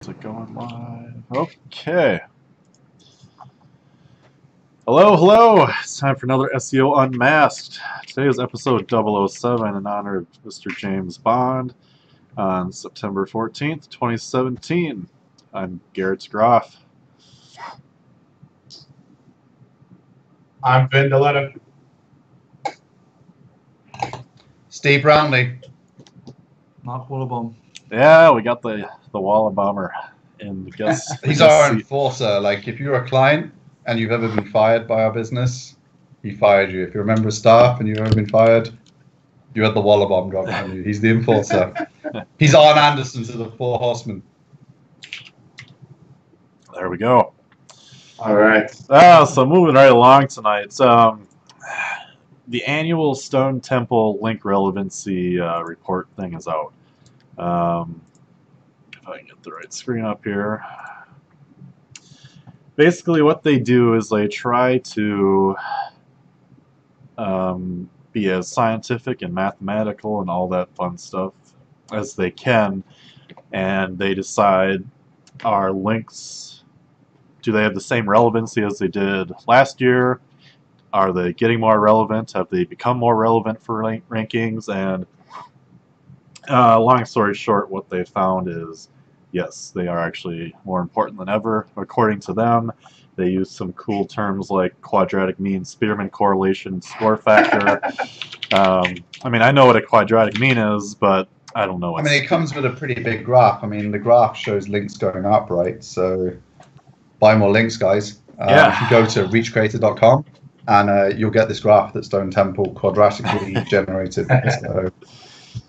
Is it going live? Okay. Hello, hello. It's time for another SEO Unmasked. Today is episode 007 in honor of Mr. James Bond on September 14th, 2017. I'm Garrett's Groff. I'm Vin Deletta. Steve Brownlee. Mark Wollabomb. Yeah, we got the Wollabomber in the guest. He's our enforcer. Like, if you're a client and you've ever been fired by our business, he fired you. If you're a member of staff and you've ever been fired, you had the Wollabomb dropping on you. He's the enforcer. He's Arn Anderson to the Four Horsemen. There we go. All right. So moving right along tonight. The annual Stone Temple Link Relevancy report thing is out. If I can get the right screen up here. Basically what they do is they try to be as scientific and mathematical and all that fun stuff as they can, and they decide, are links, do they have the same relevancy as they did last year? Are they getting more relevant? Have they become more relevant for rankings? And long story short, what they found is, yes, they are actually more important than ever. According to them, they use some cool terms like quadratic mean, Spearman correlation, score factor. I mean, I know what a quadratic mean is, but I don't know what. I mean, it comes with a pretty big graph. I mean, the graph shows links going up, right? So buy more links, guys. Yeah. If you go to reachcreator.com, and you'll get this graph that Stone Temple quadratically generated. So,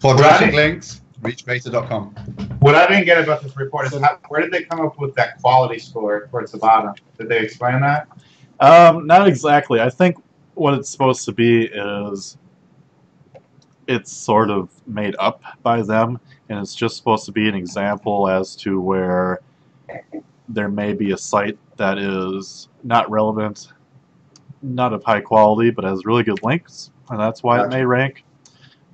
quadratic links, reachcreator.com. What I didn't get about this report is where did they come up with that quality score towards the bottom? Did they explain that? Not exactly. I think what it's supposed to be is it's sort of made up by them, and it's just supposed to be an example as to where there may be a site that is not relevant, not of high quality, but has really good links, and that's why it may rank,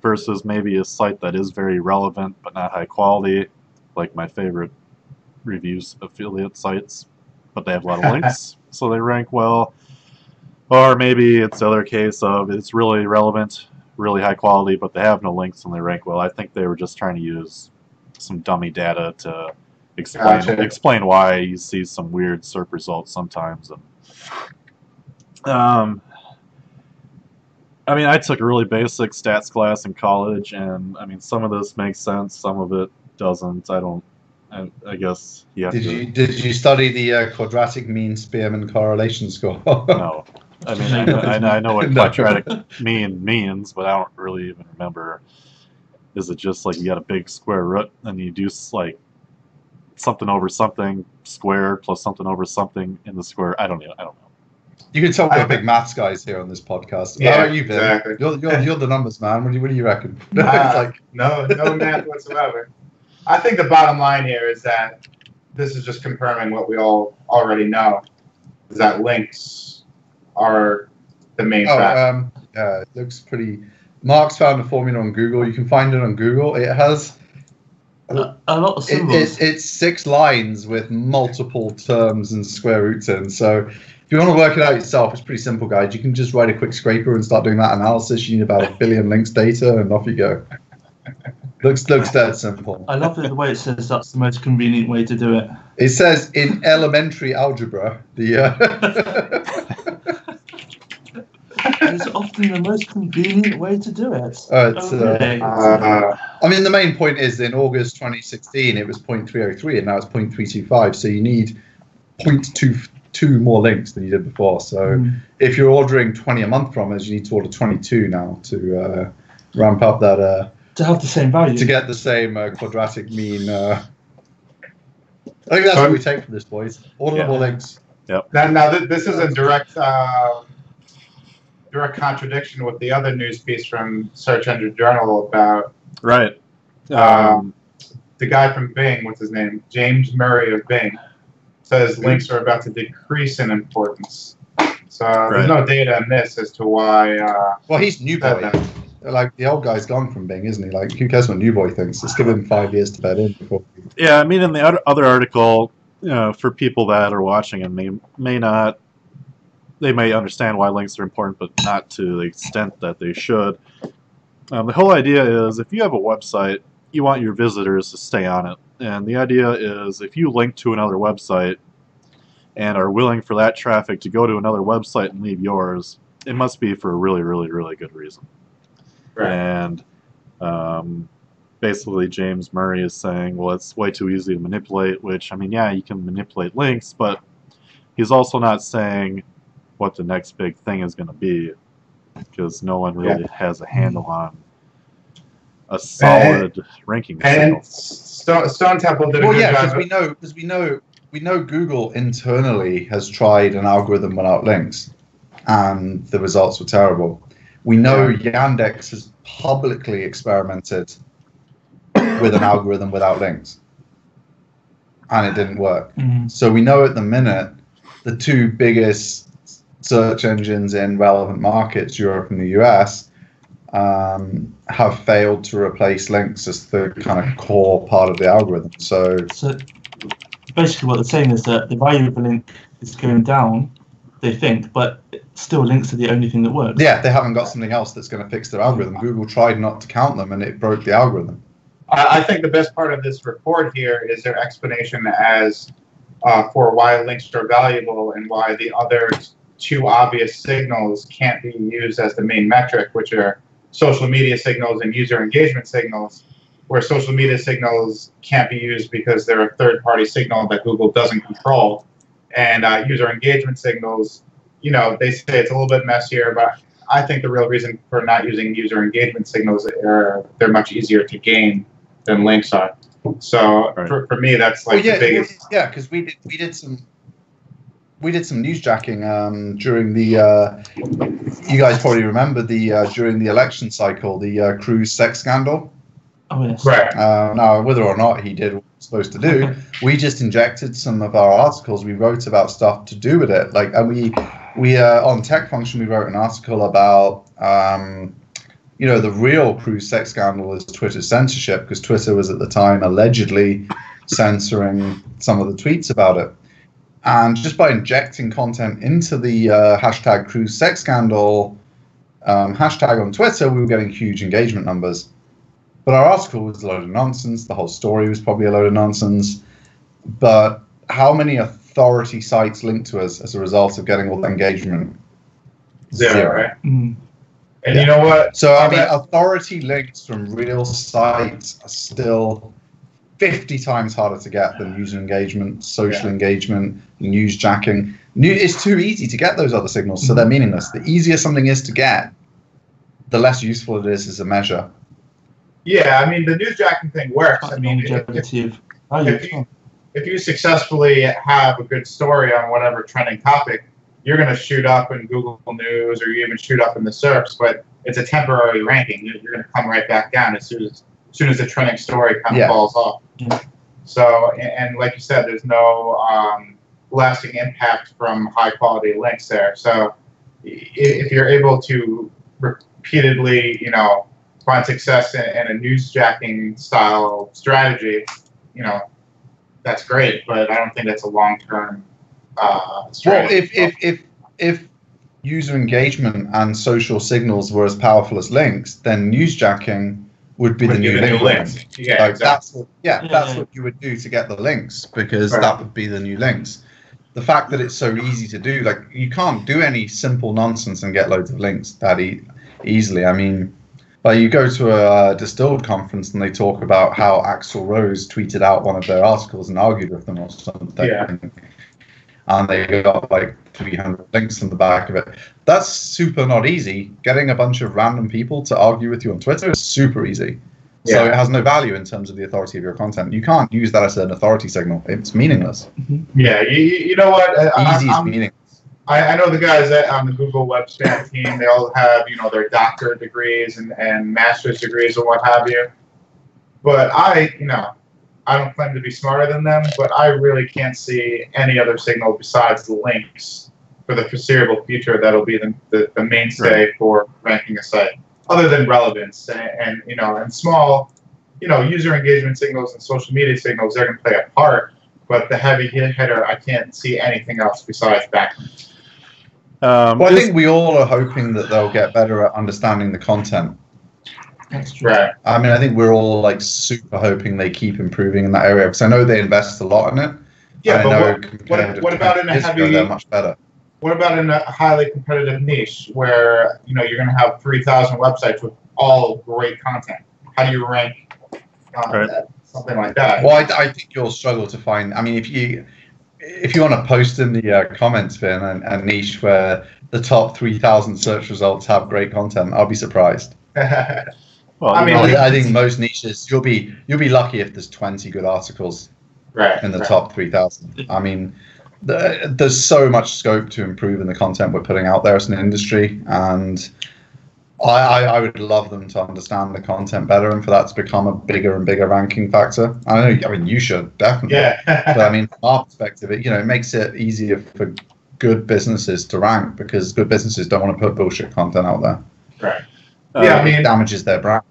versus maybe a site that is very relevant but not high quality, like my favorite reviews affiliate sites, but they have a lot of links, so they rank well. Or maybe it's the other case of it's really relevant, really high quality, but they have no links and they rank well. I think they were just trying to use some dummy data to explain why you see some weird SERP results sometimes. And I mean, I took a really basic stats class in college, and I mean, some of this makes sense, some of it doesn't. I guess you have to. Did you study the quadratic mean Spearman correlation score? No. I mean, I know what quadratic mean means, but I don't really even remember. Is it just like you got a big square root and you do like something over something square plus something over something in the square? I don't know. You can tell we're big maths guys here on this podcast. Yeah, how are you, Vin? exactly. You're the numbers man. What do you reckon? No math whatsoever. I think the bottom line here is that this is just confirming what we all already know, is that links are the main factor. It looks pretty. Mark's found a formula on Google. You can find it on Google. It has a lot of symbols. It's 6 lines with multiple terms and square roots in. So if you want to work it out yourself, it's pretty simple, guys. You can just write a quick scraper and start doing that analysis. You need about 1 billion links data, and off you go. Looks that simple. I love the way it says that's the most convenient way to do it. It says in elementary algebra, It's often the most convenient way to do it. I mean, the main point is in August 2016, it was 0.303, and now it's 0.325. So you need 0.22 more links than you did before. So if you're ordering 20 a month from us, you need to order 22 now to ramp up that. To have the same value. To get the same quadratic mean. I think that's what we take from this, boys. Order more links. Yep. Now this is a direct contradiction with the other news piece from Search Engine Journal about the guy from Bing. What's his name? James Murray of Bing says links are about to decrease in importance. So there's no data in this as to why. Well, he's Newberry. like the old guy's gone from Bing, isn't he? Like, who cares what New Boy thinks? Let's give him 5 years to bed in before. Yeah, I mean, in the other article, for people that are watching and they may understand why links are important, but not to the extent that they should. The whole idea is if you have a website, you want your visitors to stay on it. And the idea is if you link to another website and are willing for that traffic to go to another website and leave yours, it must be for a really, really, really good reason. Right. And basically James Murray is saying, well, it's way too easy to manipulate, which, I mean, yeah, you can manipulate links, but he's also not saying what the next big thing is going to be, because no one really has a handle on a solid ranking And signal. Stone Temple did a Well, good yeah, job. because we know Google internally has tried an algorithm without links, and the results were terrible. We know Yandex has publicly experimented with an algorithm without links, and it didn't work. So we know at the minute the two biggest search engines in relevant markets, Europe and the US, have failed to replace links as the kind of core part of the algorithm. So basically what they're saying is that the value of a link is going down, they think, but still links are the only thing that works. yeah, they haven't got something else that's going to fix their algorithm. Google tried not to count them, and it broke the algorithm. I think the best part of this report here is their explanation as for why links are valuable and why the other two obvious signals can't be used as the main metric, which are social media signals and user engagement signals, where social media signals can't be used because they're a third-party signal that Google doesn't control. And user engagement signals, you know, they say it's a little bit messier, but I think the real reason for not using user engagement signals are they're much easier to gain than links are. So for me, that's like the biggest. Yeah, because we did some newsjacking during the. You guys probably remember the during the election cycle, the Cruz sex scandal. Oh yes. Right. Now, whether or not he did what he was supposed to do, we just injected some of our articles we wrote about stuff to do with it. Like, and we on Tech Function we wrote an article about. You know, the real Cruz sex scandal is Twitter's censorship, because Twitter was at the time allegedly censoring some of the tweets about it. And just by injecting content into the hashtag Cruz sex scandal hashtag on Twitter, we were getting huge engagement numbers. But our article was a load of nonsense. The whole story was probably a load of nonsense. But how many authority sites linked to us as a result of getting all the engagement? Zero, right? And you know what? So, I mean, authority links from real sites are still 50 times harder to get than user engagement, social engagement, newsjacking. It's too easy to get those other signals, so they're meaningless. The easier something is to get, the less useful it is as a measure. Yeah, I mean, the newsjacking thing works. I mean, if you successfully have a good story on whatever trending topic, you're going to shoot up in Google News, or you even shoot up in the SERPs, but it's a temporary ranking. You're going to come right back down as soon as the trending story kind of falls off. So, and like you said, there's no lasting impact from high-quality links there. So if you're able to repeatedly, you know, find success in a newsjacking style strategy, you know, that's great, but I don't think that's a long-term strategy. Well, if user engagement and social signals were as powerful as links, then newsjacking would be the new links. Yeah, like, exactly. That's what you would do to get the links, because that would be the new links. The fact that it's so easy to do, like, you can't do any simple nonsense and get loads of links that easily. I mean, like, you go to a Distilled conference and they talk about how Axl Rose tweeted out one of their articles and argued with them or something. Yeah. And they got like 300 links in the back of it. That's super not easy. Getting a bunch of random people to argue with you on Twitter is super easy. So it has no value in terms of the authority of your content. You can't use that as an authority signal. It's meaningless. Yeah, you know what? Easy is meaningless. I know the guys on the Google Web Spam team. They all have, you know, their doctorate degrees and master's degrees and what have you. But I don't claim to be smarter than them, but I really can't see any other signal besides the links for the foreseeable future that'll be the mainstay for ranking a site. other than relevance and you know, and small, you know, user engagement signals and social media signals, they're going to play a part. But the heavy hitter, I can't see anything else besides backlinks. Well, I think we all are hoping that they'll get better at understanding the content. That's true. Right. I mean, I think we're all like super hoping they keep improving in that area because I know they invest a lot in it. Yeah, but what about in a heavy? They're much better. What about in a highly competitive niche where you know you're going to have 3,000 websites with all great content? How do you rank something like that? Well, I think you'll struggle to find. I mean, if you want to post in the comments bin a niche where the top 3,000 search results have great content, I'll be surprised. Well, I mean, I think most niches you'll be lucky if there's 20 good articles in the top 3,000. I mean, there's so much scope to improve in the content we're putting out there as an industry, and I would love them to understand the content better and for that to become a bigger and bigger ranking factor. I mean, you should definitely. Yeah. But I mean, from our perspective, it makes it easier for good businesses to rank because good businesses don't want to put bullshit content out there. Right. Yeah, I mean, it damages their brand.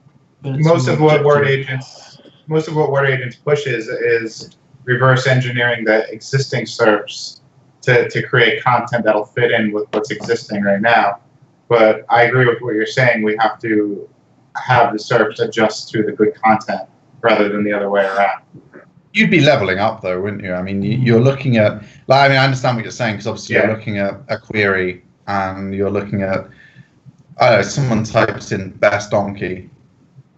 Most of what word agents pushes is reverse engineering the existing SERPs to create content that'll fit in with what's existing right now. But I agree with what you're saying. We have to have the SERPs adjust to the good content rather than the other way around. You'd be leveling up, though, wouldn't you? I mean, you're looking at. I mean, I understand what you're saying because obviously you're looking at a query and you're looking at. I don't know, someone types in best donkey,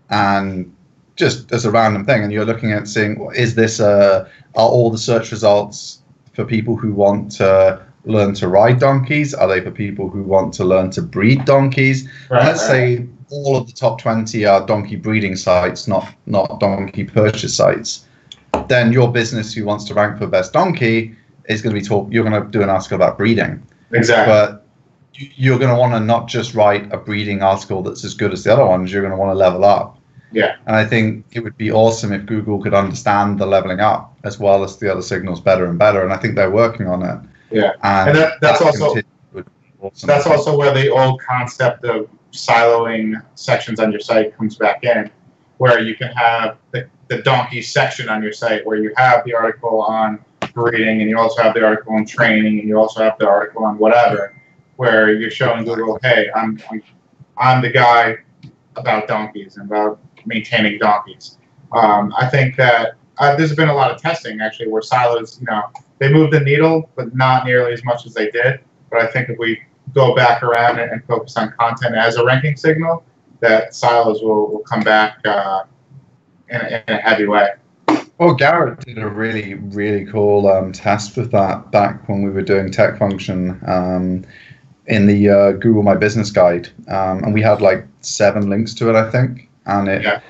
and just as a random thing, and you're looking at seeing is this are all the search results for people who want to learn to ride donkeys? Are they for people who want to learn to breed donkeys? And let's say all of the top 20 are donkey breeding sites, not donkey purchase sites. Then your business who wants to rank for best donkey is going to be you're going to do an article about breeding. Exactly. But you're going to want to not just write a breeding article that's as good as the other ones. You're going to want to level up. Yeah. And I think it would be awesome if Google could understand the leveling up as well as the other signals better and better. And I think they're working on it. Yeah. And that's also where the old concept of siloing sections on your site comes back in, where you can have the donkey section on your site where you have the article on breeding and you also have the article on training and you also have the article on whatever, where you're showing Google, hey, I'm the guy about donkeys and about maintaining donkeys. I think that there's been a lot of testing actually where silos, they move the needle, but not nearly as much as they did. But I think if we go back around and focus on content as a ranking signal, that silos will come back in a heavy way. Well, Garrett did a really, really cool test with that back when we were doing tech function in the Google My Business Guide. And we had like 7 links to it, I think. And it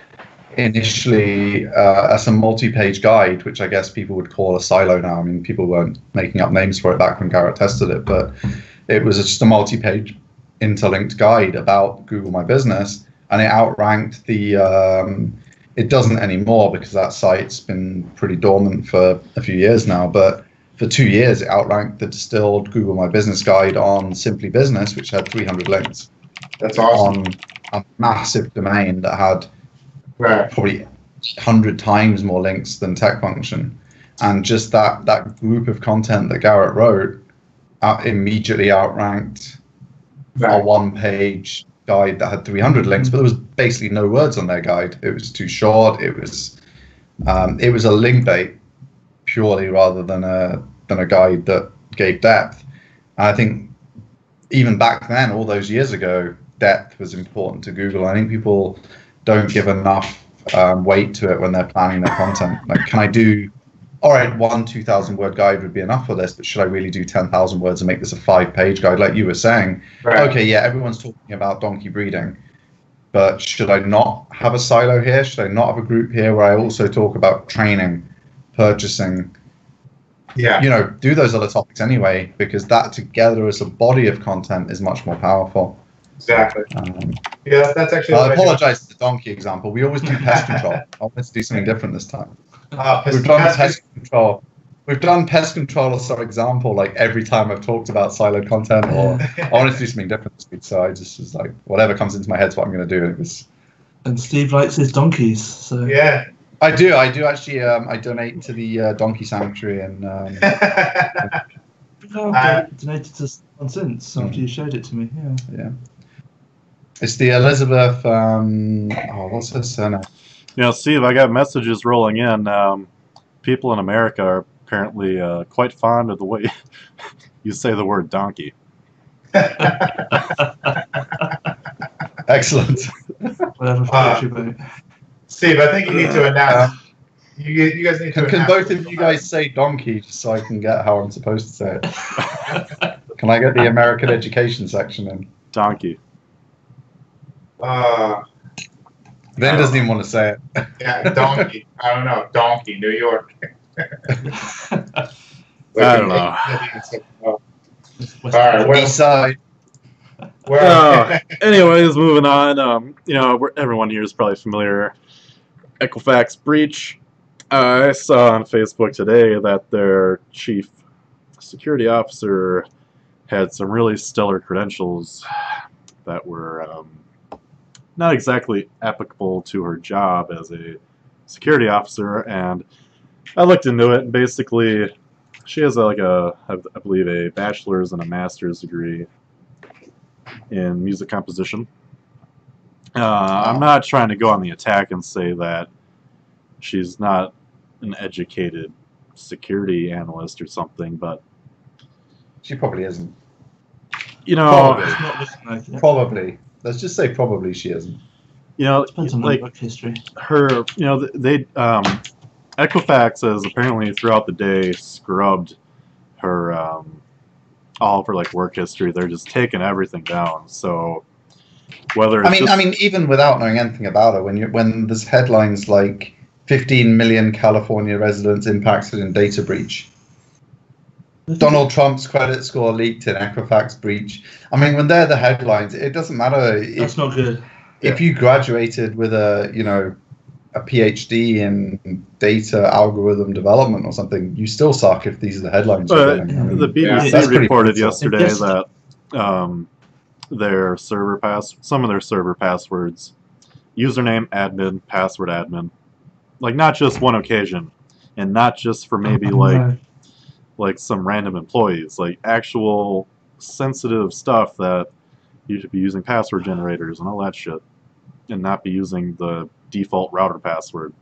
initially, as a multi-page guide, which I guess people would call a silo now. I mean, people weren't making up names for it back when Garrett tested it, but it was just a multi-page interlinked guide about Google My Business, and it outranked the. It doesn't anymore because that site's been pretty dormant for a few years now, but for 2 years it outranked the distilled Google My Business Guide on Simply Business, which had 300 links. That's awesome. On a massive domain that had probably 100 times more links than Tech Function. And just that group of content that Garrett wrote immediately outranked a one-page guide that had 300 links, but there was basically no words on their guide. It was too short. It was a link bait purely rather than a guide that gave depth. And I think even back then, all those years ago, depth was important to Google. I think people don't give enough weight to it when they're planning their content. Like, can I do, all right, 2,000 word guide would be enough for this, but should I really do 10,000 words and make this a 5-page guide like you were saying? Right. Okay, yeah, everyone's talking about donkey breeding, but should I not have a silo here? Should I not have a group here where I also talk about training, purchasing? Yeah. Do those other topics anyway, because that together as a body of content is much more powerful. Exactly. That's actually. I apologize for the donkey example. We always do pest control. I wanted to do something different this time. We've done pest control. We've done pest control as an example, like every time I've talked about siloed content, or I wanted to do something different this week, so I just was like, whatever comes into my head's what I'm going to do. And it was. And Steve likes his donkeys, so Yeah. I do actually. I donate to the donkey sanctuary, and I've donated to someone since after you showed it to me. yeah. It's the Elizabeth. What's her surname? You know, Steve, I got messages rolling in. People in America are apparently quite fond of the way you say the word donkey. Excellent. Whatever floats your boat. Steve, I think you need to announce. You guys need to. Can both of you guys say donkey just so I can get how I'm supposed to say it? Can I get the American education section in? Donkey. Ben doesn't even want to say it. Yeah, donkey. I don't know. Donkey, New York. I don't know. All right, East side. Anyways, moving on. You know, everyone here is probably familiar. Equifax breach. I saw on Facebook today that their chief security officer had some really stellar credentials that were not exactly applicable to her job as a security officer, and I looked into it, and basically she has I believe a bachelor's and a master's degree in music composition. I'm not trying to go on the attack and say that she's not an educated security analyst or something, but She probably isn't. you know, Probably. It's not looking like it. Probably. Let's just say probably she isn't. you know, Depends on my like work history. her, you know, they Equifax has apparently throughout the day scrubbed her all of her like work history. They're just taking everything down. So whether it's I mean, even without knowing anything about her, when there's headlines like 15 million California residents impacted in data breach, Donald Trump's credit score leaked in Equifax breach. I mean, when they're the headlines, it doesn't matter That's not good. if you graduated with a PhD in data algorithm development or something. You still suck if these are the headlines. But you're getting. I mean, the BBC that's pretty reported cool. yesterday that some of their server passwords, username admin, password admin, like not just one occasion, and not just for maybe like some random employees, like actual sensitive stuff that you should be using password generators and all that shit, and not be using the default router password.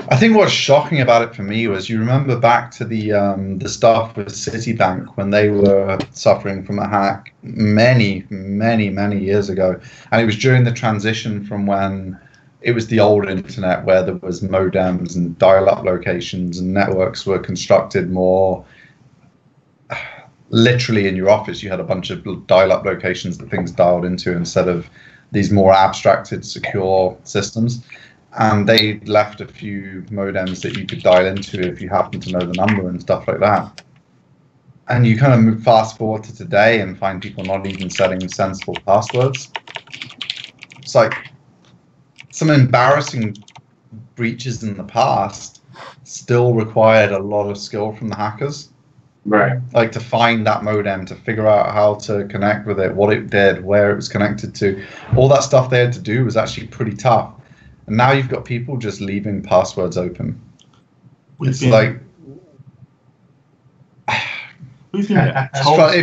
I think what's shocking about it for me was, you remember back to the stuff with Citibank when they were suffering from a hack many years ago, and it was during the transition from when it was the old internet where there was modems and dial-up locations and networks were constructed more literally in your office. You had a bunch of dial-up locations that things dialed into instead of these more abstracted, secure systems. And they left a few modems that you could dial into if you happen to know the number and stuff like that. And you kind of move fast forward to today and find people not even setting sensible passwords. It's like some embarrassing breaches in the past still required a lot of skill from the hackers. Right. Like to find that modem, to figure out how to connect with it, what it did, where it was connected to. All that stuff they had to do was actually pretty tough. And now you've got people just leaving passwords open. It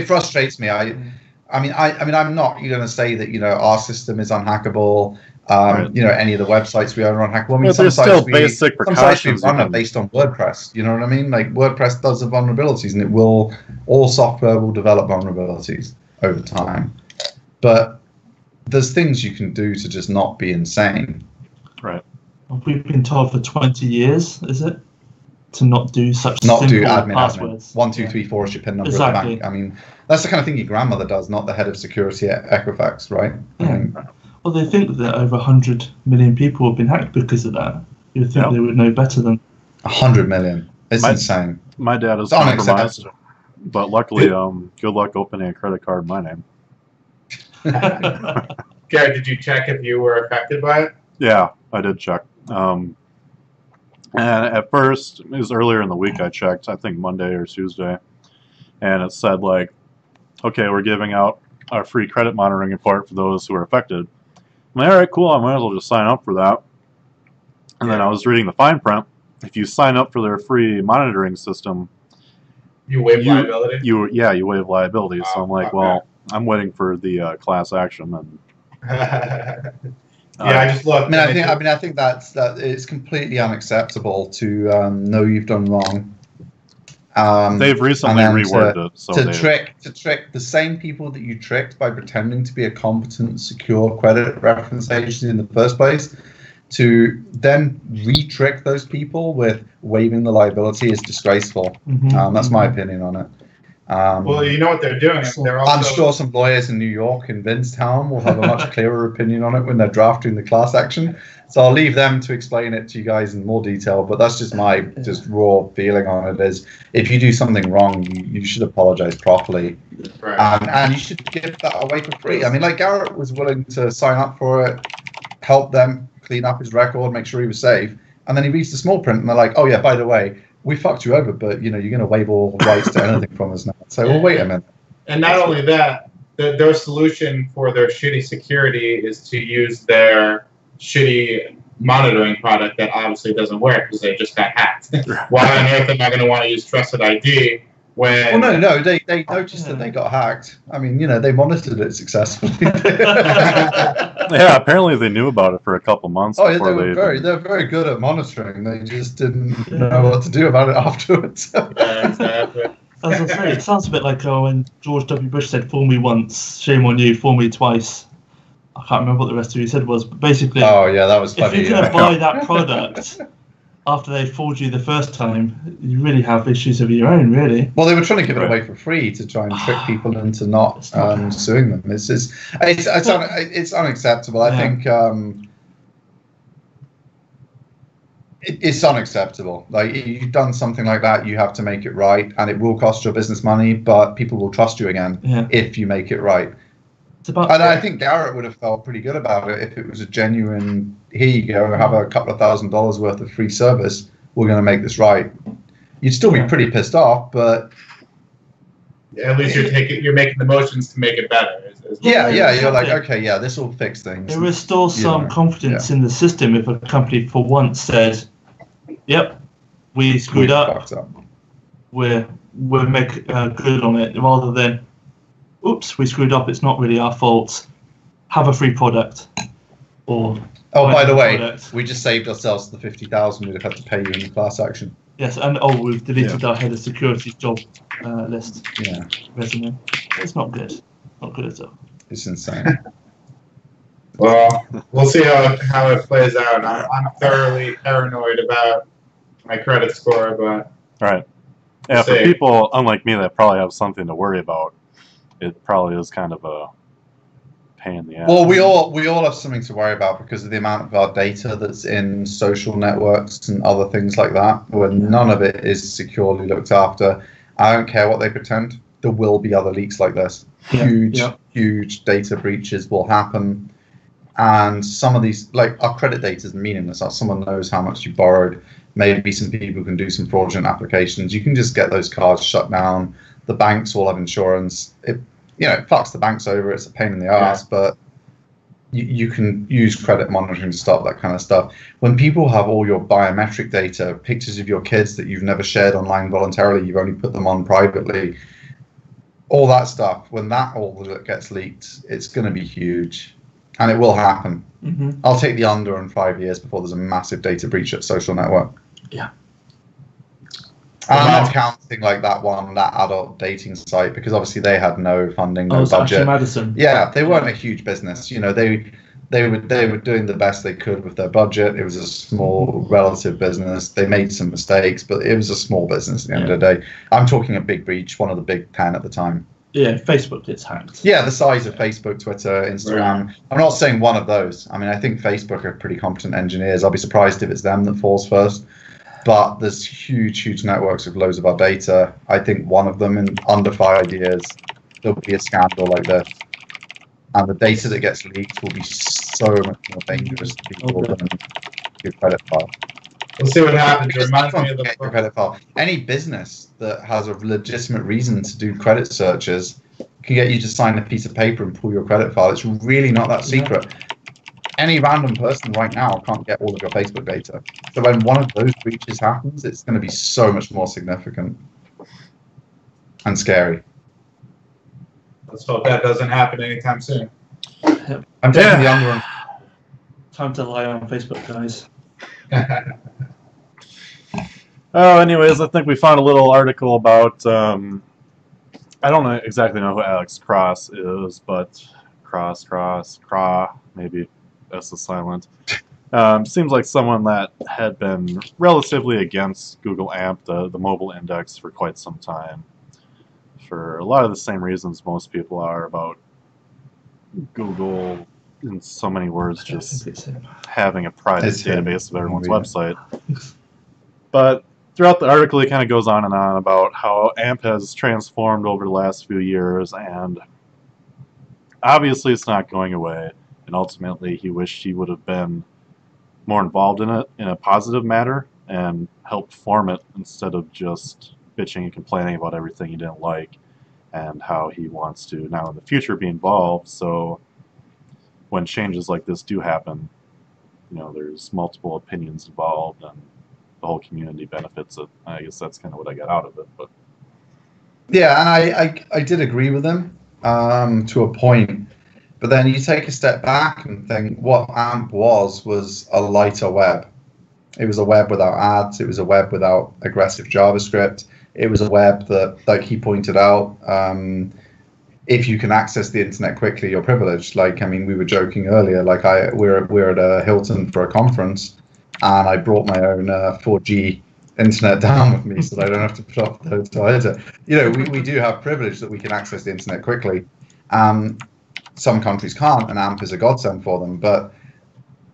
frustrates me. I mean, I'm not going to say that our system is unhackable. Right. Any of the websites we own are unhackable. I mean, But there's still basic precautions. Some sites we run are based on WordPress. You know what I mean? Like WordPress does have vulnerabilities, and all software will develop vulnerabilities over time. But there's things you can do to just not be insane. Right. We've been told for 20 years, is it, to not do such Not do simple admin. passwords. 1, 2, 3, 4 is your PIN number Exactly. at the bank. I mean, that's the kind of thing your grandmother does, not the head of security at Equifax, right? I mean, Well, they think that over 100 million people have been hacked because of that. You would think they would know better than 100 million. It's insane. My dad is It's unacceptable. compromised, but luckily, good luck opening a credit card in my name. Garrett, did you check if you were affected by it? Yeah, I did check. And at first, it was earlier in the week I checked, I think Monday or Tuesday, and it said like, okay, we're giving out our free credit monitoring report for those who are affected. I'm like, all right, cool, I might as well just sign up for that. And then I was reading the fine print. If you sign up for their free monitoring system, You waive liability? you waive liability. So I'm like, well, I'm waiting for the class action. And I just looked. I think that it's completely unacceptable to know you've done wrong. They've recently reworded it. So to trick the same people that you tricked by pretending to be a competent, secure credit reference agency in the first place, to then re-trick those people with waiving the liability is disgraceful. That's my opinion on it. Well, you know what they're doing. I'm sure some lawyers in New York and Vinstown will have a much clearer opinion on it when they're drafting the class action. So I'll leave them to explain it to you guys in more detail. But that's just my raw feeling on it is if you do something wrong, you should apologize properly. Right. And you should give that away for free. I mean, like Garrett was willing to sign up for it, help them clean up his record, make sure he was safe. And then he reads the small print and they're like, oh, yeah, by the way, we fucked you over, but you're going to waive all rights to anything from us now. So, well, wait a minute. And not only that, their solution for their shitty security is to use their shitty monitoring product that obviously doesn't work because they just got hacked. Why on earth am I going to want to use Trusted ID when? Well, no, they noticed that they got hacked. I mean, they monitored it successfully. Yeah, apparently they knew about it for a couple months. Oh, yeah, they're very good at monitoring. They just didn't know what to do about it afterwards. Yeah, exactly. As I say, it sounds a bit like when George W. Bush said, "Fool me once, shame on you. Fool me twice." I can't remember what the rest of what he said was, but basically, oh yeah, that was funny. If you're going to buy that product after they fooled you the first time, you really have issues of your own, really. Well, they were trying to give it away for free to try and trick people into not suing them. It's unacceptable. I think it's unacceptable. Like, you've done something like that, you have to make it right, and it will cost your business money, but people will trust you again if you make it right. I think Garrett would have felt pretty good about it if it was a genuine, here you go, have a couple of $1,000s worth of free service, we're going to make this right. You'd still be pretty pissed off, but at least you're making the motions to make it better. You're like, okay, yeah, this will fix things. It restores some confidence in the system if a company for once says, yep, we screwed up. We'll make good on it, rather than, oops, we screwed up, it's not really our fault, have a free product. Or by the way, we just saved ourselves the $50,000 we'd have had to pay you in the class action. Yes, and we've deleted our head of security's job list. Yeah. Resume. It's not good. Not good at all. It's insane. Well, we'll see how it plays out. I'm thoroughly paranoid about my credit score, but right. Yeah, for people unlike me that probably have something to worry about, it probably is kind of a pain in the ass. Well, we all have something to worry about because of the amount of our data that's in social networks and other things like that, where none of it is securely looked after. I don't care what they pretend. There will be other leaks like this. Huge data breaches will happen. And some of these, like, our credit data is meaningless. Someone knows how much you borrowed. Maybe some people can do some fraudulent applications. You can just get those cards shut down. The banks all have insurance. It fucks the banks over. It's a pain in the ass, but you can use credit monitoring to stop that kind of stuff. When people have all your biometric data, pictures of your kids that you've never shared online voluntarily, you've only put them on privately, all that stuff, when that all gets leaked, it's going to be huge. And it will happen. Mm-hmm. I'll take the under in 5 years before there's a massive data breach at social network. Yeah. And I'm not counting like that adult dating site, because obviously they had no funding, no budget. Madison. Yeah, they weren't a huge business. They were doing the best they could with their budget. It was a small relative business. They made some mistakes, but it was a small business at the end of the day. I'm talking a big breach, one of the big 10 at the time. Yeah, Facebook gets hacked. Yeah, the size of Facebook, Twitter, Instagram. Right. I'm not saying one of those. I mean, I think Facebook are pretty competent engineers. I'll be surprised if it's them that falls first. But there's huge networks of loads of our data. I think one of them, in under 5 years, there'll be a scandal like this. And the data that gets leaked will be so much more dangerous to people than your credit file. We'll see what happens. It Because reminds me anyone of can the get your credit file. Any business that has a legitimate reason to do credit searches can get you to sign a piece of paper and pull your credit file. It's really not that secret. Any random person right now can't get all of your Facebook data. So when one of those breaches happens, it's going to be so much more significant and scary. Let's hope that doesn't happen anytime soon. I'm taking the under on. Time to lie on Facebook, guys. Oh, anyways, I think we found a little article about, I don't exactly know who Alex Cross is, but Cross, maybe S is silent. Seems like someone that had been relatively against Google AMP, the mobile index, for quite some time. For a lot of the same reasons most people are about Google, in so many words, just having a private database of everyone's website. But throughout the article, he kind of goes on and on about how AMP has transformed over the last few years, and obviously it's not going away. And ultimately, he wished he would have been more involved in it in a positive manner and helped form it instead of just bitching and complaining about everything he didn't like, and how he wants to now in the future be involved. So when changes like this do happen, you know, there's multiple opinions involved, and the whole community benefits it. I guess that's kind of what I got out of it. But yeah, and I did agree with him to a point, but then you take a step back and think what AMP was a lighter web. It was a web without ads. It was a web without aggressive JavaScript. It was a web that, like he pointed out, if you can access the internet quickly, you're privileged. Like, I mean, we were joking earlier. Like, we're at a Hilton for a conference, and I brought my own 4G internet down with me, so that I don't have to put off the hotel. You know, we do have privilege that we can access the internet quickly. Some countries can't, and AMP is a godsend for them. But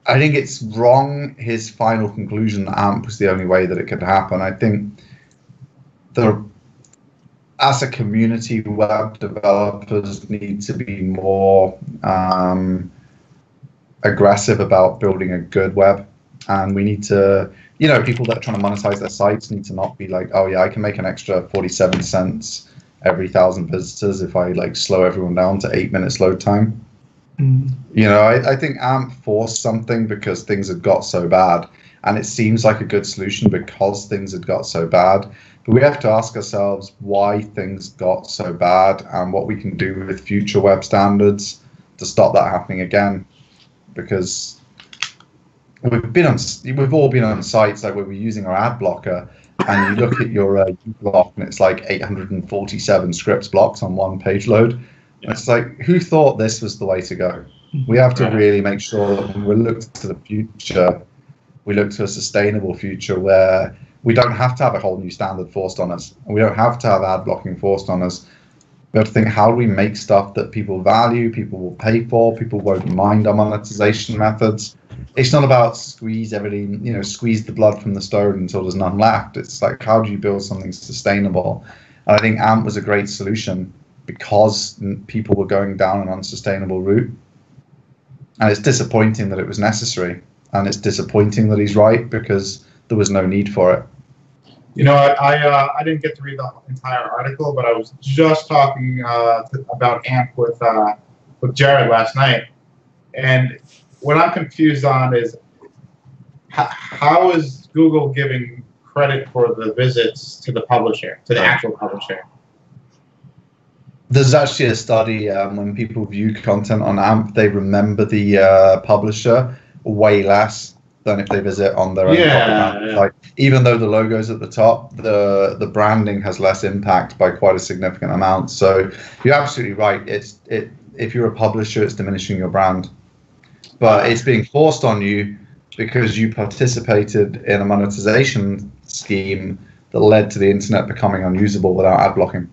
I think it's wrong, his final conclusion that AMP was the only way that it could happen. I think as a community, web developers need to be more aggressive about building a good web. And we need to, you know, people that are trying to monetize their sites need to not be like, oh yeah, I can make an extra 47 cents every 1,000 visitors if I like slow everyone down to 8 minutes load time. You know, I think AMP forced something because things had got so bad, and it seems like a good solution because things had got so bad. But we have to ask ourselves why things got so bad and what we can do with future web standards to stop that happening again. Because we've all been on sites like where we're using our ad blocker, and you look at your block and it's like 847 scripts blocked on one page load. Yeah. It's like, who thought this was the way to go? We have to really make sure that when we look to the future, we look to a sustainable future where we don't have to have a whole new standard forced on us, and we don't have to have ad blocking forced on us. We have to think, how do we make stuff that people value, people will pay for, people won't mind our monetization methods. It's not about squeeze everything, you know, squeeze the blood from the stone until there's none left. It's like, how do you build something sustainable? And I think AMP was a great solution because people were going down an unsustainable route. And it's disappointing that it was necessary. And it's disappointing that he's right because there was no need for it. You know, I didn't get to read the entire article, but I was just talking about AMP with Garrett last night. And what I'm confused on is how is Google giving credit for the visits to the publisher, to the actual publisher? There's actually a study when people view content on AMP, they remember the publisher way less than if they visit on their own property. Like, even though the logo's at the top, the branding has less impact by quite a significant amount. So you're absolutely right. If you're a publisher, it's diminishing your brand. But it's being forced on you because you participated in a monetization scheme that led to the internet becoming unusable without ad blocking.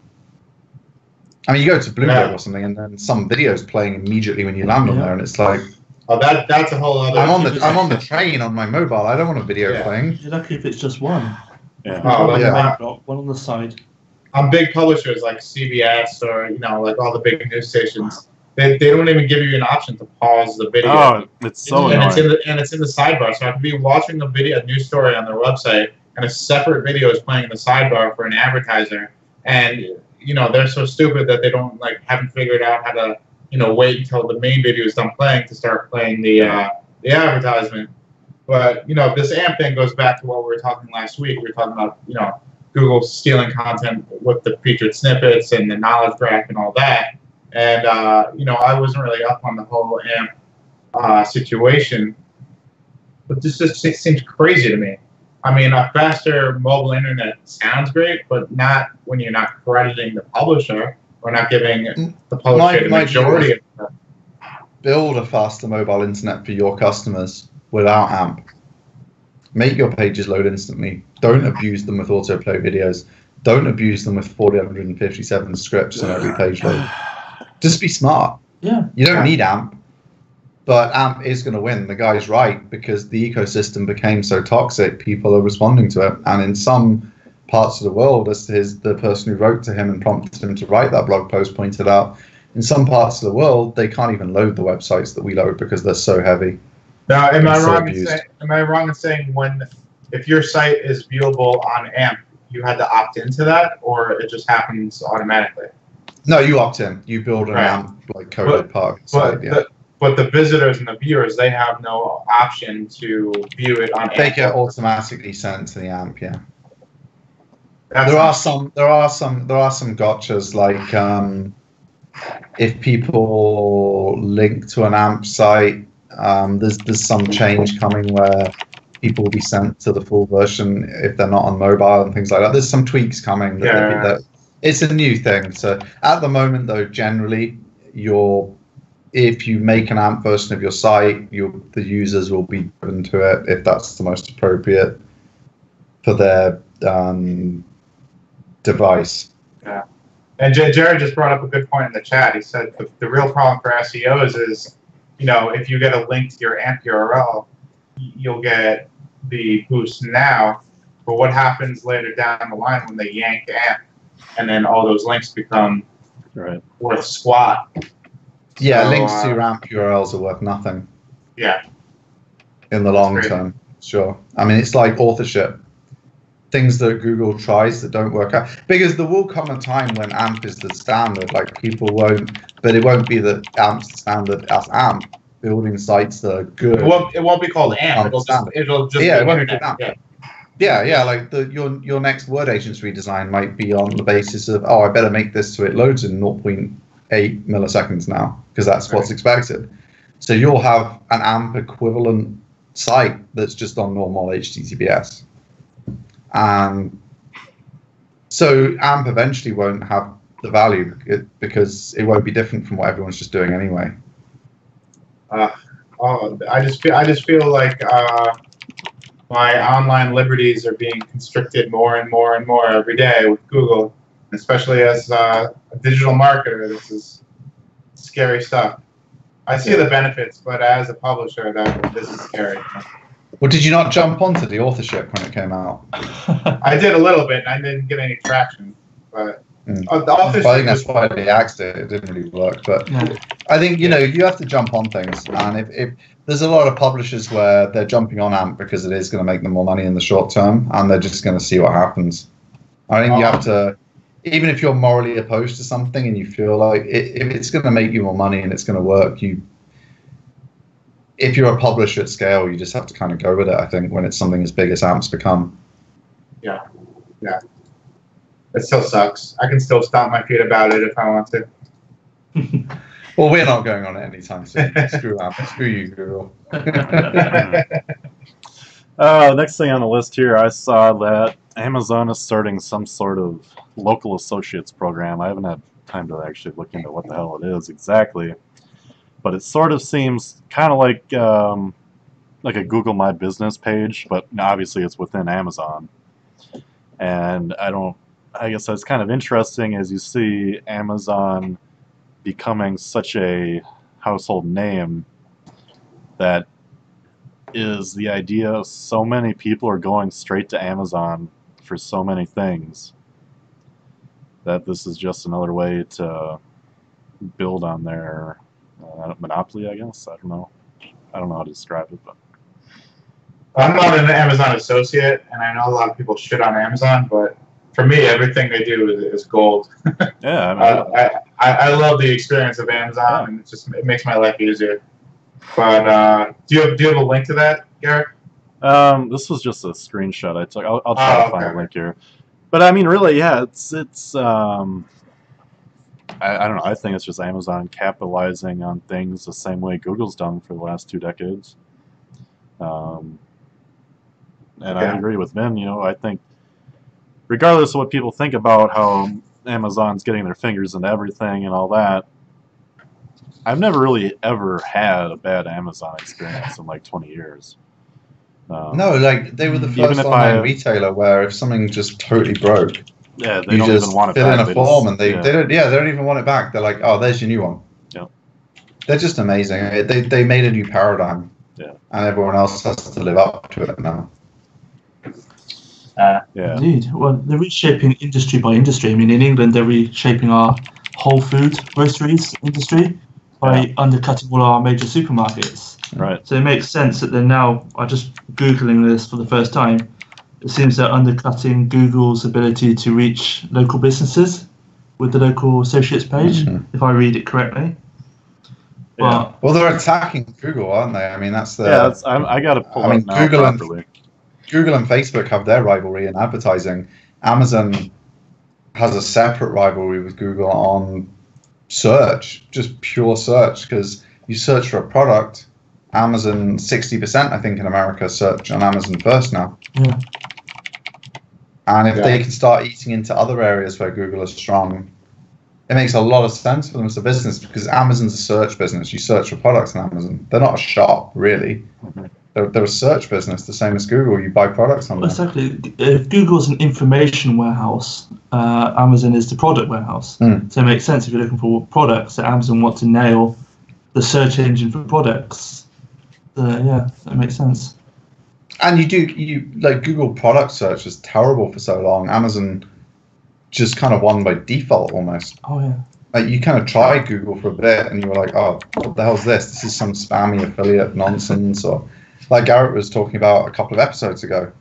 I mean, you go to Bloomberg or something, and then some video's playing immediately when you land on there, and it's like, oh, that's a whole other. I'm on the train on my mobile. I don't want a video playing. You're lucky if it's just one. Yeah. One on the side. On big publishers like CBS or, you know, like all the big news stations, They don't even give you an option to pause the video. Oh, it's so annoying. It's in the sidebar. So I could be watching a news story on their website, and a separate video is playing in the sidebar for an advertiser. And they're so stupid that they haven't figured out how to wait until the main video is done playing to start playing the advertisement. But this AMP thing goes back to what we were talking last week. We were talking about Google stealing content with the featured snippets and the knowledge graph and all that. And I wasn't really up on the whole AMP situation, but this just seems crazy to me. I mean, a faster mobile internet sounds great, but not when you're not crediting the publisher or not giving the publisher the majority of it. Build a faster mobile internet for your customers without AMP. Make your pages load instantly. Don't abuse them with autoplay videos. Don't abuse them with 457 scripts on every page load. Just be smart. Yeah. You don't need AMP, but AMP is going to win. The guy's right, because the ecosystem became so toxic, people are responding to it. And in some parts of the world, as the person who wrote to him and prompted him to write that blog post pointed out, in some parts of the world, they can't even load the websites that we load because they're so heavy. Now, am I wrong in saying if your site is viewable on AMP, you had to opt into that, or it just happens automatically? No, you opt in. You build an AMP coded part of the site. Yeah. But the visitors and the viewers, they have no option to view it on AMP. They get automatically sent to the AMP. Yeah. There are some gotchas, like if people link to an AMP site, there's some change coming where people will be sent to the full version if they're not on mobile and things like that. There's some tweaks coming. It's a new thing. So at the moment, though, generally, if you make an AMP version of your site, the users will be driven to it if that's the most appropriate for their device. Yeah. And Jared just brought up a good point in the chat. He said the real problem for SEOs is, if you get a link to your AMP URL, you'll get the boost now, but what happens later down the line when they yank AMP, and then all those links become worth squat? Yeah, so, links to your AMP URLs are worth nothing. Yeah. In the long term, sure. I mean, it's like authorship. Things that Google tries that don't work out, because there will come a time when AMP is the standard. Like, people won't, but it won't be that AMP's the standard as AMP. Building sites that are good. It won't be called AMP. It'll just be internet. Yeah. Like your next word agents redesign might be on the basis of, I better make this so it loads in 0.8 milliseconds now, because that's what's expected. So you'll have an AMP equivalent site that's just on normal HTTPS. So AMP eventually won't have the value because it won't be different from what everyone's just doing anyway. I just feel like my online liberties are being constricted more and more and more every day with Google, especially as a digital marketer. This is scary stuff. I see the benefits, but as a publisher, this is scary. Well, did you not jump onto the authorship when it came out? I did a little bit, and I didn't get any traction. But I think that's why they axed it. It didn't really work. But I think you have to jump on things, and if there's a lot of publishers where they're jumping on AMP because it is going to make them more money in the short term, and they're just going to see what happens. I think you have to, even if you're morally opposed to something and you feel like if it's going to make you more money and it's going to work, if you're a publisher at scale, you just have to kind of go with it, I think, when it's something as big as AMP's become. Yeah. It still sucks. I can still stomp my feet about it if I want to. Well, we're not going on it anytime soon. Screw AMP. Screw you, Google. Next thing on the list here, I saw that Amazon is starting some sort of local associates program. I haven't had time to actually look into what the hell it is exactly. But it sort of seems kind of like a Google My Business page, but obviously it's within Amazon. And I guess that's kind of interesting as you see Amazon becoming such a household name that is the idea of so many people are going straight to Amazon for so many things that this is just another way to build on their monopoly, I guess. I don't know how to describe it, but I'm not an Amazon associate, and I know a lot of people shit on Amazon, but for me, everything they do is gold. yeah, I mean, I love the experience of Amazon, and it makes my life easier. But do you have a link to that, Garrett? this was just a screenshot I took. I'll try to find a link here. But I mean, really, yeah, it's I don't know. I think it's just Amazon capitalizing on things the same way Google's done for the last 2 decades. And I agree with Vin. You know, I think regardless of what people think about how Amazon's getting their fingers into everything and all that, I've never really ever had a bad Amazon experience in like 20 years. No, like they were the first online retailer where if something just totally broke, yeah, they don't even want it fill back. in a form and they don't even want it back. They're like, oh, there's your new one. Yeah, they're just amazing. They made a new paradigm. Yeah, and everyone else has to live up to it now. Yeah, indeed. Well, they're reshaping industry by industry. I mean, in England, they're reshaping our whole food groceries industry by undercutting all our major supermarkets. Right. So it makes sense that they're now, I'm just Googling this for the first time, it seems they're undercutting Google's ability to reach local businesses with the local associates page, if I read it correctly. Yeah. Well, they're attacking Google, aren't they? I mean, that's the... Yeah, I got to pull up now properly. Google and Facebook have their rivalry in advertising. Amazon has a separate rivalry with Google on search, just pure search, because you search for a product, Amazon, 60%, I think, in America search on Amazon first now. Yeah. And if they can start eating into other areas where Google is strong, it makes a lot of sense for them as a business, because Amazon's a search business. You search for products on Amazon. They're not a shop, really. They're a search business, the same as Google. You buy products on them. Exactly. If Google's an information warehouse, Amazon is the product warehouse. So it makes sense if you're looking for products that Amazon want to nail the search engine for products. Yeah, that makes sense. And you like Google product search was terrible for so long. Amazon just kind of won by default almost. Oh yeah. Like you kind of tried Google for a bit and you were like, oh, what the hell's this? This is some spammy affiliate nonsense. Or like Garrett was talking about a couple of episodes ago.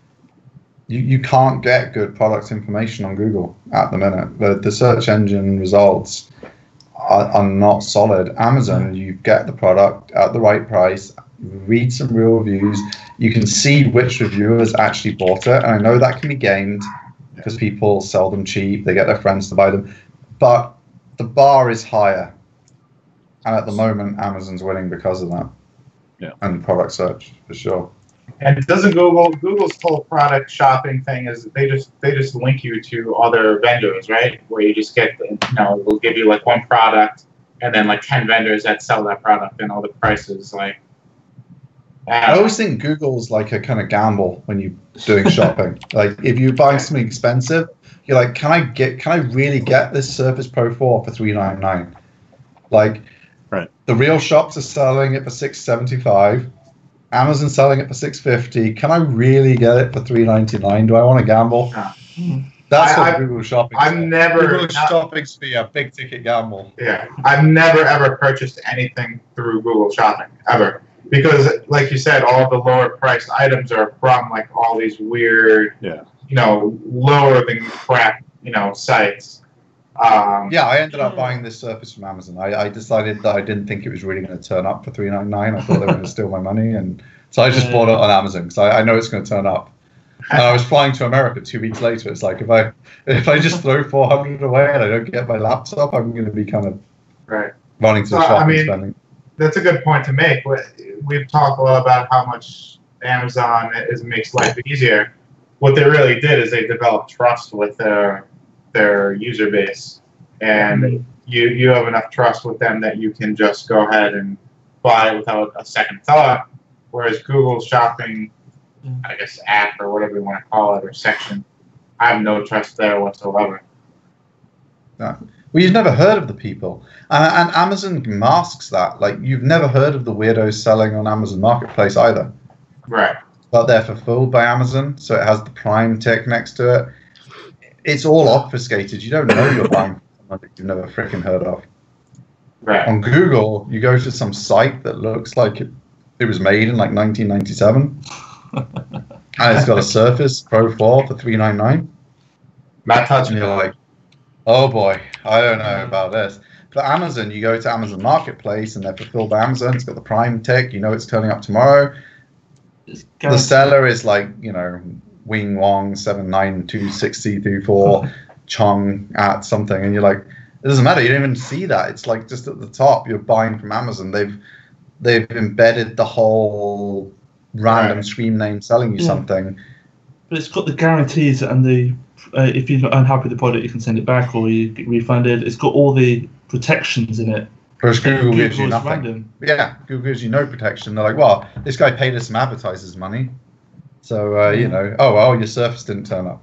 You can't get good product information on Google at the minute. The search engine results are not solid. Amazon, you get the product at the right price, read some real reviews, you can see which reviewers actually bought it, and I know that can be gamed because people sell them cheap, they get their friends to buy them, but the bar is higher, and at the moment Amazon's winning because of that. Yeah. And product search for sure. And doesn't Google's whole product shopping thing is they just link you to other vendors, right? Where you just get we'll give you like one product and then like 10 vendors that sell that product and all the prices like. I always think Google's like a kind of gamble when you're doing shopping. Like if you're buying something expensive, you're like, can I really get this Surface Pro 4 for $399? Like, right. The real shops are selling it for $675. Amazon's selling it for $650. Can I really get it for $399? Do I want to gamble? That's what Google shopping. Google shopping's be a big ticket gamble. Yeah, I've never ever purchased anything through Google Shopping ever. Because, like you said, all the lower priced items are from like all these weird, lower than crap, sites. I ended up buying this Surface from Amazon. I decided that I didn't think it was really going to turn up for $399. I thought they were going to steal my money, and so I just bought it on Amazon because I know it's going to turn up. And I was flying to America 2 weeks later. It's like if I just throw $400 away and I don't get my laptop, I'm going to be kind of running to the shop and spending. That's a good point to make. We've talked a lot about how much Amazon makes life easier. What they really did is they developed trust with their user base, and you have enough trust with them that you can just go ahead and buy without a second thought. Whereas Google Shopping, I guess app or whatever you want to call it, or section, I have no trust there whatsoever. No. Well, you've never heard of the people. And Amazon masks that. Like, you've never heard of the weirdos selling on Amazon Marketplace either. Right. But they're fulfilled by Amazon, so it has the Prime tick next to it. It's all obfuscated. You don't know you're buying something that you've never freaking heard of. Right. On Google, you go to some site that looks like it was made in like 1997, and it's got a Surface Pro 4 for $399. Matt touched And me. you're like, oh boy, I don't know about this. For Amazon, you go to Amazon Marketplace and they're fulfilled by Amazon. It's got the Prime tick. You know it's turning up tomorrow. The seller is like, Wing Wong 7926024 Chong at something, and you're like, it doesn't matter. You don't even see that. It's like just at the top. You're buying from Amazon. They've embedded the whole random screen name selling you something. But it's got the guarantees and the if you're not unhappy with the product, you can send it back or you get refunded. It's got all the protections in it. Whereas Google gives you is nothing. random. Yeah, Google gives you no protection. They're like, well, this guy paid us some advertisers' money, so oh well, your Surface didn't turn up.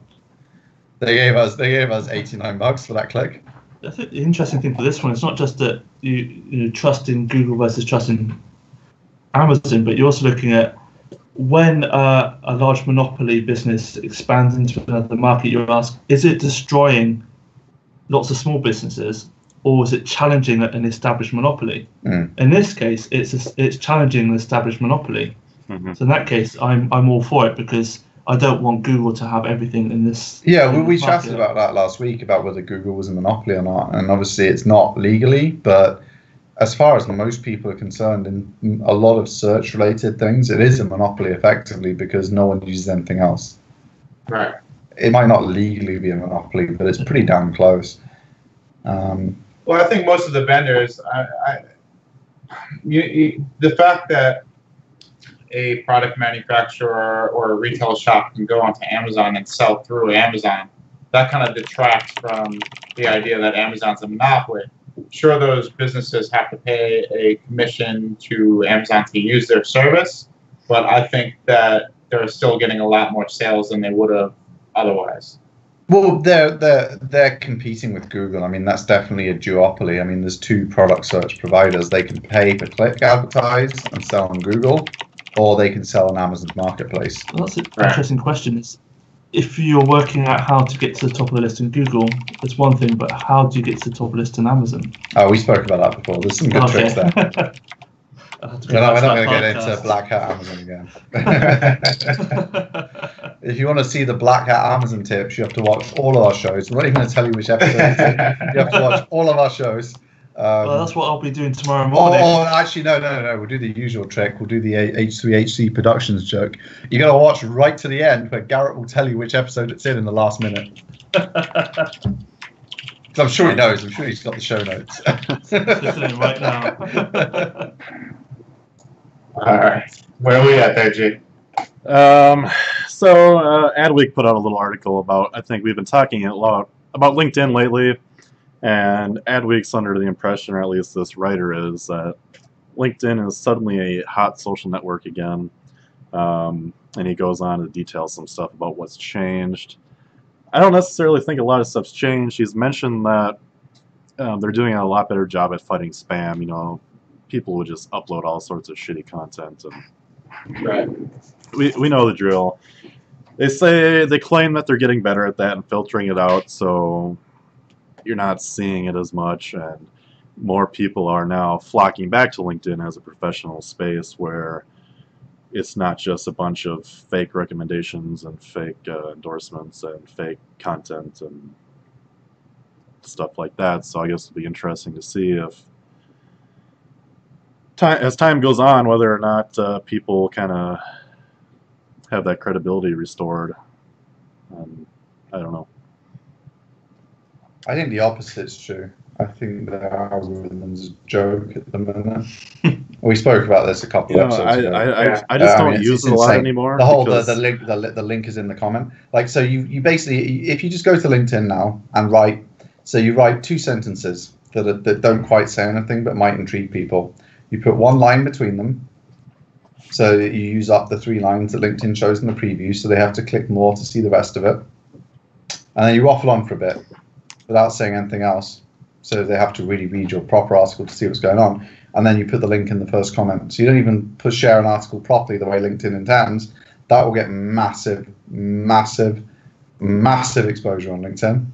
They gave us $89 for that click. I think the interesting thing for this one, it's not just that you trust in Google versus trust in Amazon, but you're also looking at when a large monopoly business expands into another market, you ask, is it destroying lots of small businesses, or is it challenging an established monopoly? In this case, it's challenging an established monopoly. So in that case, I'm all for it, because I don't want Google to have everything in this. Yeah, we chatted about that last week, about whether Google was a monopoly or not, and obviously it's not legally, but as far as most people are concerned, in a lot of search-related things, it is a monopoly effectively, because no one uses anything else. Right. It might not legally be a monopoly, but it's pretty damn close. Well, I think most of the vendors, the fact that a product manufacturer or a retail shop can go onto Amazon and sell through Amazon, that kind of detracts from the idea that Amazon's a monopoly. Sure, those businesses have to pay a commission to Amazon to use their service, but I think that they're still getting a lot more sales than they would have otherwise. Well, they're competing with Google. I mean, that's definitely a duopoly. I mean, there's two product search providers. They can pay per click advertise and sell on Google, or they can sell on Amazon's marketplace. Well, that's an interesting question. Is if you're working out how to get to the top of the list in Google, it's one thing, but how do you get to the top of the list in Amazon? Oh, we spoke about that before. There's some good tricks there. We're not going to get into black hat Amazon again. If you want to see the black hat Amazon tips, you have to watch all of our shows. We're not even going to tell you which episode. You have to watch all of our shows. Well, that's what I'll be doing tomorrow morning. Oh, actually, no. We'll do the usual trick. We'll do the H3HC Productions joke. You got to watch right to the end, where Garrett will tell you which episode it's in the last minute. I'm sure he knows. I'm sure he's got the show notes. Listening right now. All right. Where are we at there, G? So Adweek put out a little article about, I think we've been talking a lot about LinkedIn lately, and Adweek's under the impression, or at least this writer is, that LinkedIn is suddenly a hot social network again. And he goes on to detail some stuff about what's changed. I don't necessarily think a lot of stuff's changed. He's mentioned that they're doing a lot better job at fighting spam. People would just upload all sorts of shitty content, and we know the drill. They claim that they're getting better at that and filtering it out, so you're not seeing it as much, and more people are now flocking back to LinkedIn as a professional space where it's not just a bunch of fake recommendations and fake endorsements and fake content and stuff like that. So I guess it'll be interesting to see if as time goes on, whether or not people kind of have that credibility restored. I don't know. I think the opposite's true. I think the algorithm's a joke at the minute. We spoke about this a couple of episodes ago. I just don't use it a lot anymore. The whole the link is in the comment. Like, so you basically, if you just go to LinkedIn now and write 2 sentences that don't quite say anything but might intrigue people. You put one line between them, so you use up the 3 lines that LinkedIn shows in the preview, so they have to click more to see the rest of it. And then you waffle on for a bit without saying anything else, so they have to really read your proper article to see what's going on. And then you put the link in the first comment. So you don't even share an article properly the way LinkedIn intends. That will get massive, massive, massive exposure on LinkedIn.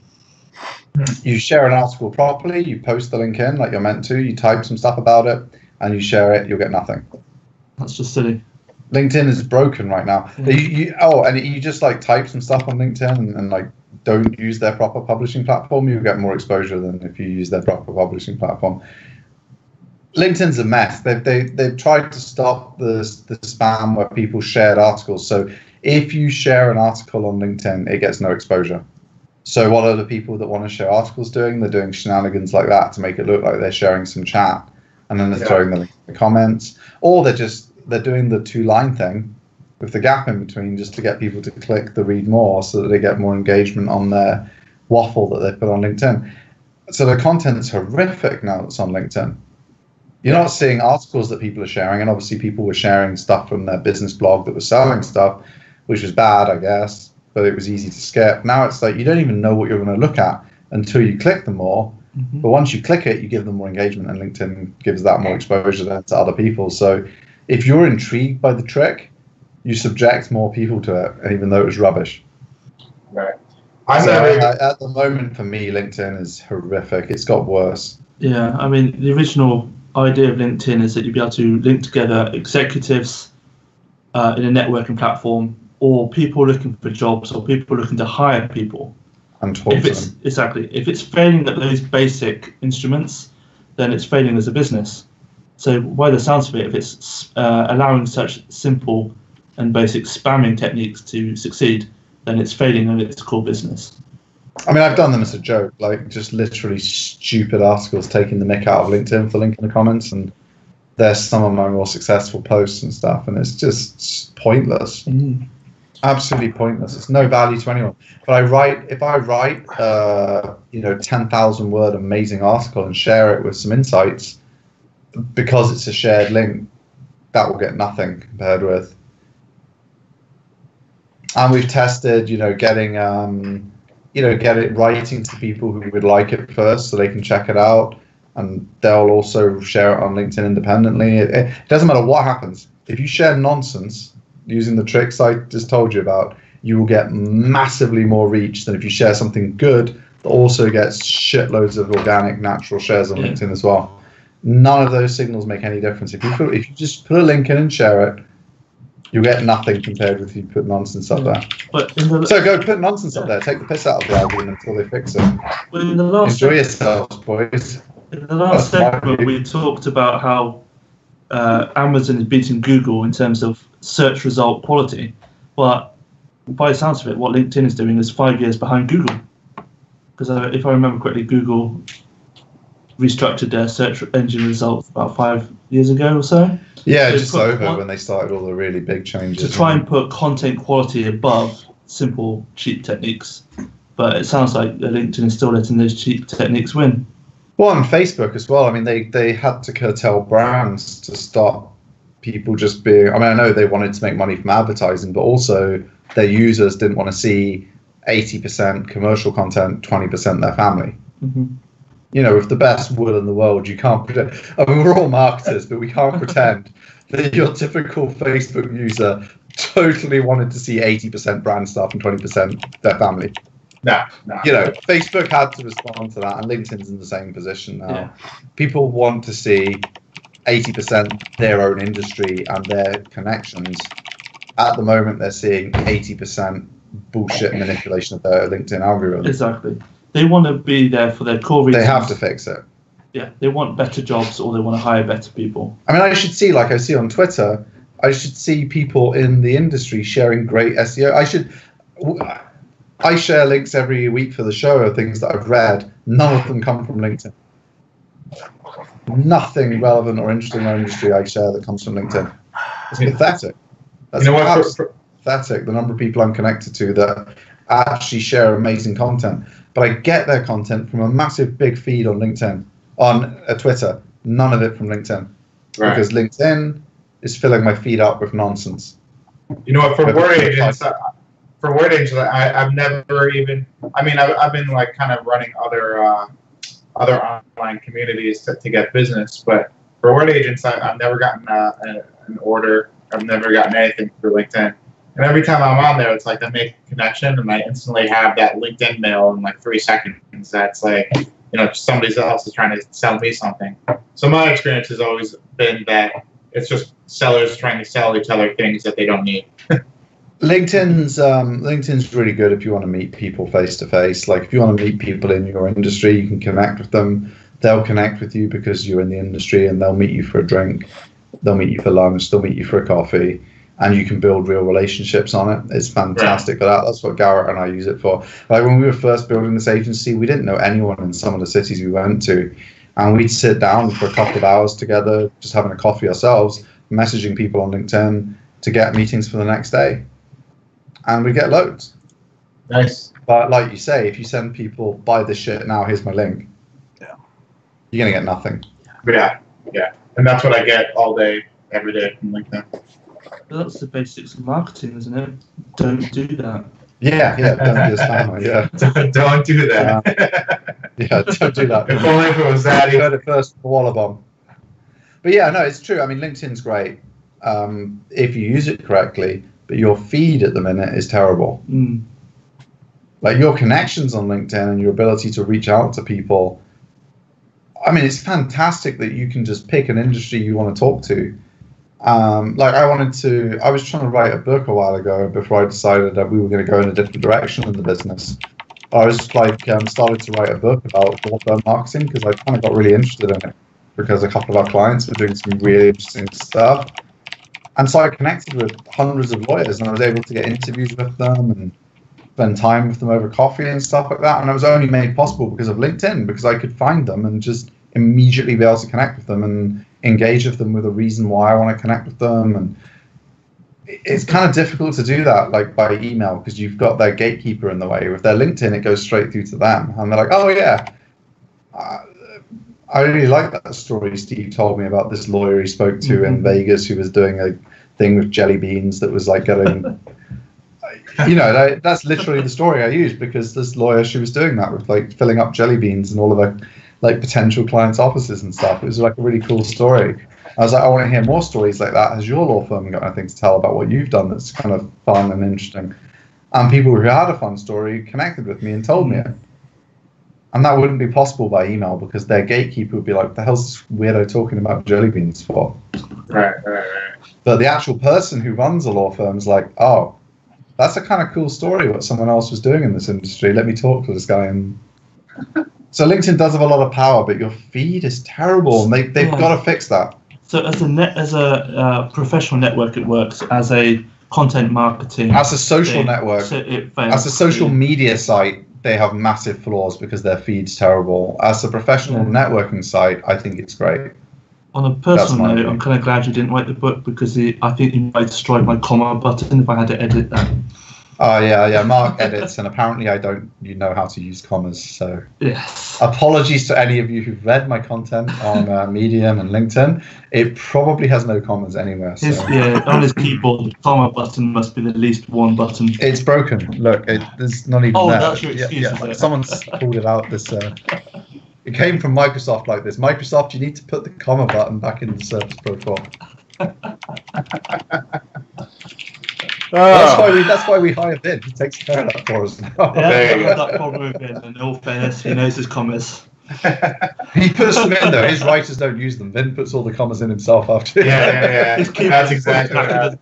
You share an article properly, you post the link in like you're meant to, you type some stuff about it, and you share it, you'll get nothing. That's just silly. LinkedIn is broken right now. And you just like type some stuff on LinkedIn and like don't use their proper publishing platform, you'll get more exposure than if you use their proper publishing platform. LinkedIn's a mess. They've tried to stop the spam where people shared articles. So if you share an article on LinkedIn, it gets no exposure. So what are the people that want to share articles doing? They're doing shenanigans like that to make it look like they're sharing some chat, and then they're throwing them in the comments, or they're doing the 2-line thing with the gap in between just to get people to click the read more so that they get more engagement on their waffle that they put on LinkedIn. So the content's horrific now that's on LinkedIn. You're not seeing articles that people are sharing, and obviously people were sharing stuff from their business blog that was selling stuff, which was bad, I guess, but it was easy to skip. Now it's like you don't even know what you're going to look at until you click them more. Mm-hmm. But once you click it, you give them more engagement, and LinkedIn gives that more exposure then to other people. So if you're intrigued by the trick, you subject more people to it, even though it was rubbish. Right. At the moment, for me, LinkedIn is horrific. It's got worse. Yeah, I mean, the original idea of LinkedIn is that you'd be able to link together executives in a networking platform, or people looking for jobs, or people looking to hire people. And talk to them. Exactly. If it's failing at those basic instruments, then it's failing as a business. So by the sounds of it, if it's allowing such simple and basic spamming techniques to succeed, then it's failing at its core business. I mean, I've done them as a joke, like just literally stupid articles taking the mick out of LinkedIn for link in the comments, and there's some of my more successful posts and stuff, and it's just pointless. Absolutely pointless. It's no value to anyone. But if I write 10,000 word amazing article and share it with some insights, because it's a shared link, that will get nothing compared with. And we've tested, getting writing to people who would like it first so they can check it out, and they'll also share it on LinkedIn independently. It doesn't matter what happens. If you share nonsense using the tricks I just told you about, you will get massively more reach than if you share something good that also gets shitloads of organic, natural shares on LinkedIn as well. None of those signals make any difference. If you just put a link in and share it, you get nothing compared with if you put nonsense up there. So go put nonsense up there. Take the piss out of the algorithm until they fix it. Enjoy yourselves, boys. In the last segment, we talked about how Amazon is beating Google in terms of search result quality. But by the sounds of it, what LinkedIn is doing is 5 years behind Google. Because if I remember correctly, Google restructured their search engine results about 5 years ago or so. Yeah, just over when they started all the really big changes. To try and put content quality above simple, cheap techniques. But it sounds like LinkedIn is still letting those cheap techniques win. Well, on Facebook as well. I mean, they had to curtail brands to stop people just being... I mean, I know they wanted to make money from advertising, but also their users didn't want to see 80% commercial content, 20% their family. Mm-hmm. With the best will in the world, you can't pretend... I mean, we're all marketers, but we can't pretend that your typical Facebook user totally wanted to see 80% brand stuff and 20% their family. No. Facebook had to respond to that, and LinkedIn's in the same position now. Yeah. People want to see 80% their own industry and their connections. At the moment, they're seeing 80% bullshit manipulation of their LinkedIn algorithm. Exactly. They want to be there for their core reasons. They have to fix it. Yeah, they want better jobs, or they want to hire better people. I mean, I should see, like I see on Twitter, I should see people in the industry sharing great SEO. I share links every week for the show of things that I've read. None of them come from LinkedIn. Nothing relevant or interesting in our industry I share that comes from LinkedIn. It's pathetic. That's pathetic, the number of people I'm connected to that actually share amazing content. But I get their content from a massive big feed on LinkedIn, on Twitter. None of it from LinkedIn. Right. Because LinkedIn is filling my feed up with nonsense. You know what, for word agents, I've never even... I mean, I've been like kind of running other online communities to get business, but for word agents, I've never gotten an order. I've never gotten anything through LinkedIn. And every time I'm on there, it's like I make a connection and I instantly have that LinkedIn mail in like 3 seconds. That's like, somebody else is trying to sell me something. So my experience has always been that it's just sellers trying to sell each other things that they don't need. LinkedIn's really good if you want to meet people face to face. Like if you want to meet people in your industry, you can connect with them. They'll connect with you because you're in the industry, and they'll meet you for a drink. They'll meet you for lunch. They'll meet you for a coffee, and you can build real relationships on it. It's fantastic for that. That's what Garrett and I use it for. Like when we were first building this agency, we didn't know anyone in some of the cities we went to, and we'd sit down for a couple of hours together, just having a coffee ourselves, messaging people on LinkedIn to get meetings for the next day. And we get loads. Nice. But like you say, if you send people, buy this shit now, here's my link. Yeah. You're going to get nothing. Yeah. And that's what I get all day, every day from LinkedIn. That's the basics of marketing, isn't it? Don't do that. Yeah, don't be a spammer, yeah. Don't do that. Yeah, don't do that. If only if it was that easy. You heard it first for Wollabomb. But yeah, no, it's true. I mean, LinkedIn's great if you use it correctly. But your feed at the minute is terrible. Like your connections on LinkedIn and your ability to reach out to people. I mean, it's fantastic that you can just pick an industry you want to talk to. Like I was trying to write a book a while ago before I decided that we were going to go in a different direction in the business. I was like started to write a book about law firm marketing because I kind of got really interested in it because a couple of our clients were doing some really interesting stuff. And so I connected with hundreds of lawyers, and I was able to get interviews with them and spend time with them over coffee and stuff like that. And it was only made possible because of LinkedIn, because I could find them and just immediately be able to connect with them and engage with them with a reason why I want to connect with them. And it's kind of difficult to do that, like by email, because you've got their gatekeeper in the way. With their LinkedIn, it goes straight through to them, and they're like, "Oh yeah." I really like that story Steve told me about this lawyer he spoke to in Vegas who was doing a thing with jelly beans that was like getting, that's literally the story I used because this lawyer, she was doing that with like filling up jelly beans in all of her like potential clients' offices and stuff. It was like a really cool story. I was like, I want to hear more stories like that. Has your law firm got anything to tell about what you've done that's kind of fun and interesting? And people who had a fun story connected with me and told me it. And that wouldn't be possible by email because their gatekeeper would be like, the hell's this weirdo talking about jelly beans for? Right. But the actual person who runs a law firm is like, oh, that's a kind of cool story what someone else was doing in this industry. Let me talk to this guy. And so LinkedIn does have a lot of power, but your feed is terrible, and they've got to fix that. So as a professional network, it works. As a content marketing, as a social network, as a social media site, they have massive flaws because their feed's terrible. As a professional networking site, I think it's great. On a personal note, I'm kind of glad you didn't write the book because I think you might destroy my comma button if I had to edit that. Oh yeah. Mark edits, and apparently I don't. You know how to use commas, so yes. Apologies to any of you who've read my content on Medium and LinkedIn. It probably has no commas anywhere. So. On his keyboard, the comma button must be the least one button. It's broken. Look, there's not even. Oh, there. That's your excuse. Like someone's pulled it out. This. It came from Microsoft like this. Microsoft, you need to put the comma button back in the Surface Pro 4. That's why we hired Vin. He takes care of that for us now. Yeah, that problem with Vin. In all fairness, he knows his commas. He puts them in though. His writers don't use them. Vin puts all the commas in himself after. Yeah. That's exactly right.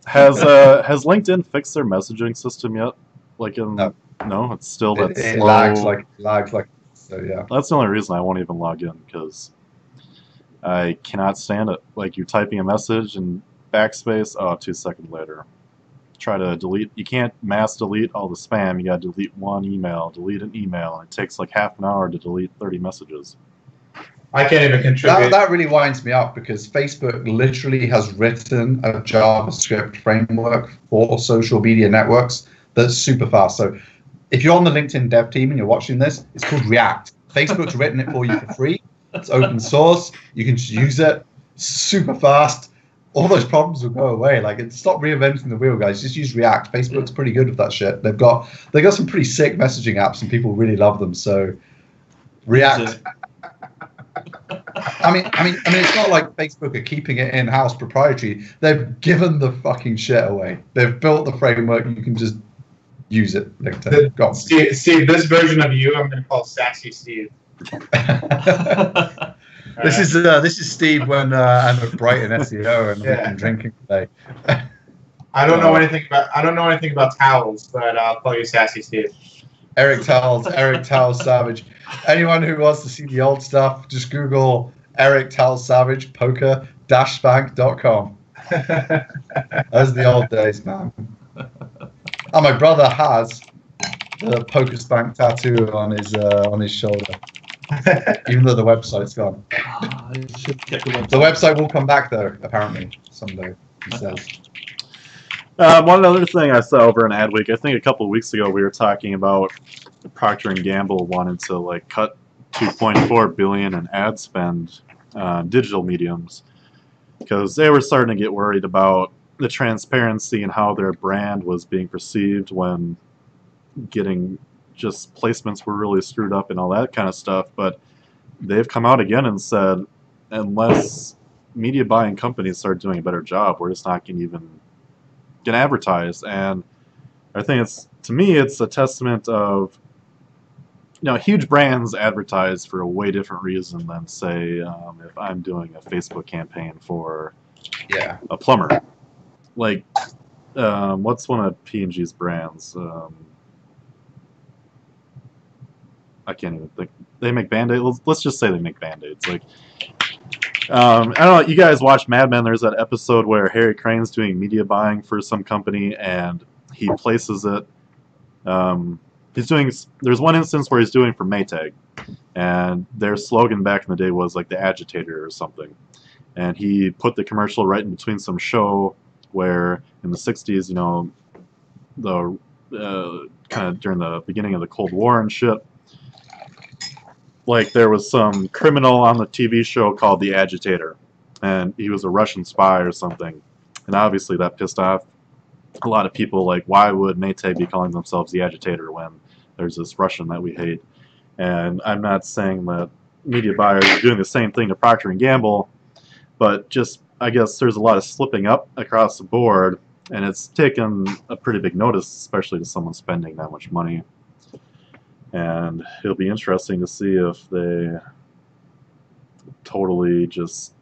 Has LinkedIn fixed their messaging system yet? Like no, it's still that slow. It lags like. So yeah. That's the only reason I won't even log in because I cannot stand it. Like you're typing a message and backspace. 2 seconds later. Try to delete. You can't mass delete all the spam. You got to delete one email, delete an email, and it takes like half an hour to delete 30 messages. I can't even contribute. That really winds me up because Facebook literally has written a JavaScript framework for social media networks that's super fast. So if you're on the LinkedIn dev team and you're watching this, it's called React. Facebook's written it for you for free. It's open source. You can just use it. Super fast. All those problems will go away. Like, stop reinventing the wheel, guys. Just use React. Facebook's pretty good with that shit. They got some pretty sick messaging apps, and people really love them. So, React. I mean, it's not like Facebook are keeping it in-house proprietary. They've given the fucking shit away. They've built the framework. You can just use it. Steve, this version of you, I'm going to call Sassy Steve. This is Steve when I'm at Brighton SEO and we've been drinking today. I don't know anything about towels, but I'll call you Sassy Steve. Eric Towels Savage. Anyone who wants to see the old stuff, just Google Eric Towels Savage poker-spank.com. Those are the old days, man. Oh, my brother has the poker spank tattoo on his shoulder. Even though the website's gone. The website will come back though, apparently, someday, he says. One other thing I saw over in Adweek, I think a couple of weeks ago we were talking about Procter & Gamble wanting to like cut $2.4 billion in ad spend on digital mediums because they were starting to get worried about the transparency and how their brand was being perceived when getting just placements were really screwed up and all that kind of stuff. But they've come out again and said, unless media buying companies start doing a better job, we're just not going to even get advertised. And I think to me it's a testament of, you know, huge brands advertise for a way different reason than, say, if I'm doing a Facebook campaign for a plumber. Like, what's one of P&G's brands? I can't even think. They make Band-Aids. Let's just say they make Band-Aids. Like, I don't know. You guys watch Mad Men. There's that episode where Harry Crane's doing media buying for some company, and he places it. There's one instance where he's doing for Maytag, and their slogan back in the day was like the agitator or something. And he put the commercial right in between some show where in the 60s, you know, the kind of during the beginning of the Cold War and shit, like there was some criminal on the TV show called the Agitator, and he was a Russian spy or something. And obviously that pissed off a lot of people. Like, why would Maytag be calling themselves the Agitator when there's this Russian that we hate? And I'm not saying that media buyers are doing the same thing to Procter & Gamble, but just, I guess there's a lot of slipping up across the board, and it's taken a pretty big notice, especially to someone spending that much money. And it'll be interesting to see if they totally just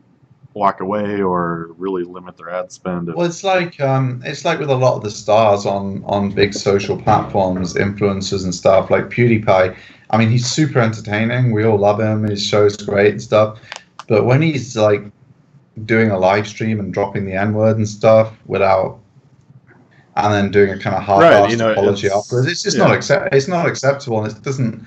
walk away or really limit their ad spend. Well, it's like with a lot of the stars on big social platforms, influencers and stuff, like PewDiePie. I mean, he's super entertaining. We all love him. His show's great and stuff. But when he's like doing a live stream and dropping the N-word and stuff and then doing a kind of half-assed apology afterwards, it's just not acceptable, and it doesn't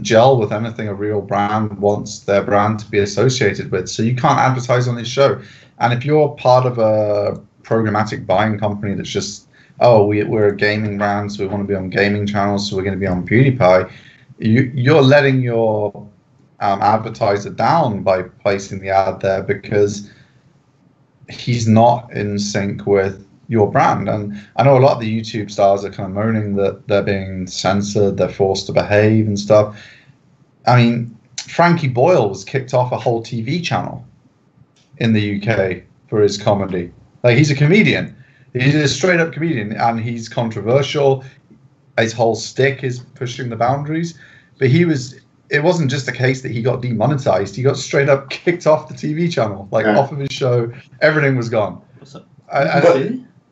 gel with anything a real brand wants their brand to be associated with. So you can't advertise on his show. And if you're part of a programmatic buying company that's just, oh, we're a gaming brand, so we want to be on gaming channels, so we're going to be on PewDiePie, you're letting your advertiser down by placing the ad there because he's not in sync with your brand. And I know a lot of the YouTube stars are kind of moaning that they're being censored, they're forced to behave and stuff. I mean, Frankie Boyle was kicked off a whole TV channel in the UK for his comedy. Like, he's a comedian. He's a straight up comedian, and he's controversial. His whole stick is pushing the boundaries. But it wasn't just a case that he got demonetized. He got straight up kicked off the TV channel, like off of his show. Everything was gone.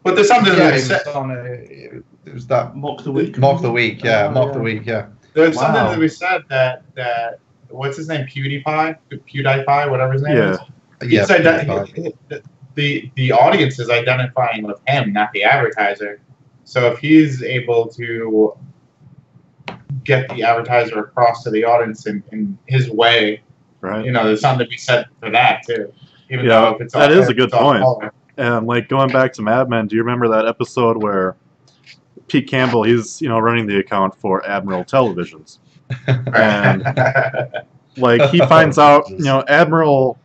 But there's something that was that Mock the Week. Mock the Week, Mock the Week, yeah. There's something that we said that what's his name, PewDiePie, whatever his name is. Yeah, the audience is identifying with him, not the advertiser. So if he's able to get the advertiser across to the audience in his way, right? You know, there's something to be said for that too. Even though if it's that is a good point. And like going back to Mad Men, do you remember that episode where Pete Campbell, he's running the account for Admiral Televisions, and like he finds out Admiral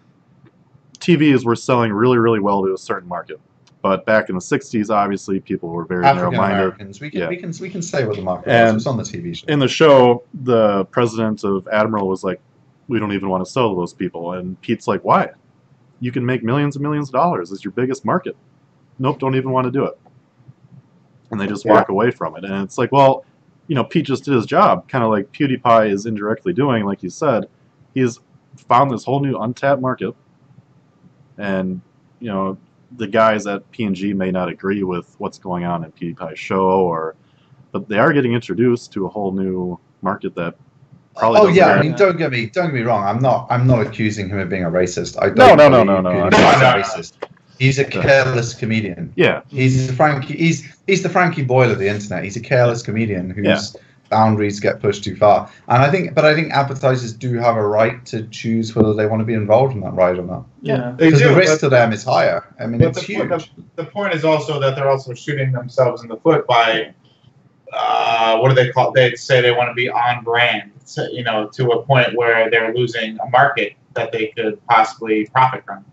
TVs were selling really, really well to a certain market. But back in the 60s, obviously, people were very narrow-minded. We can say what the market was. It was on the TV show. In the show, the president of Admiral was like, we don't even want to sell to those people. And Pete's like, why? You can make millions and millions of dollars. It's your biggest market. Nope, don't even want to do it. And they just walk away from it. And it's like, well, you know, Pete just did his job, kind of like PewDiePie is indirectly doing, like you said. He's found this whole new untapped market. And, you know, the guys at P&G may not agree with what's going on in PewDiePie's show, but they are getting introduced to a whole new market that probably. Oh yeah, I mean, don't get me wrong. I'm not accusing him of being a racist. I No. He's a racist. He's a careless comedian. Yeah. He's the Frankie Boyle of the internet. He's a careless comedian whose boundaries get pushed too far. And I think advertisers do have a right to choose whether they want to be involved in that ride or not. Yeah. Because the risk to them is higher. I mean, it's huge. The point is also that they're also shooting themselves in the foot by, what do they call it? They say they want to be on brand, you know, to a point where they're losing a market that they could possibly profit from.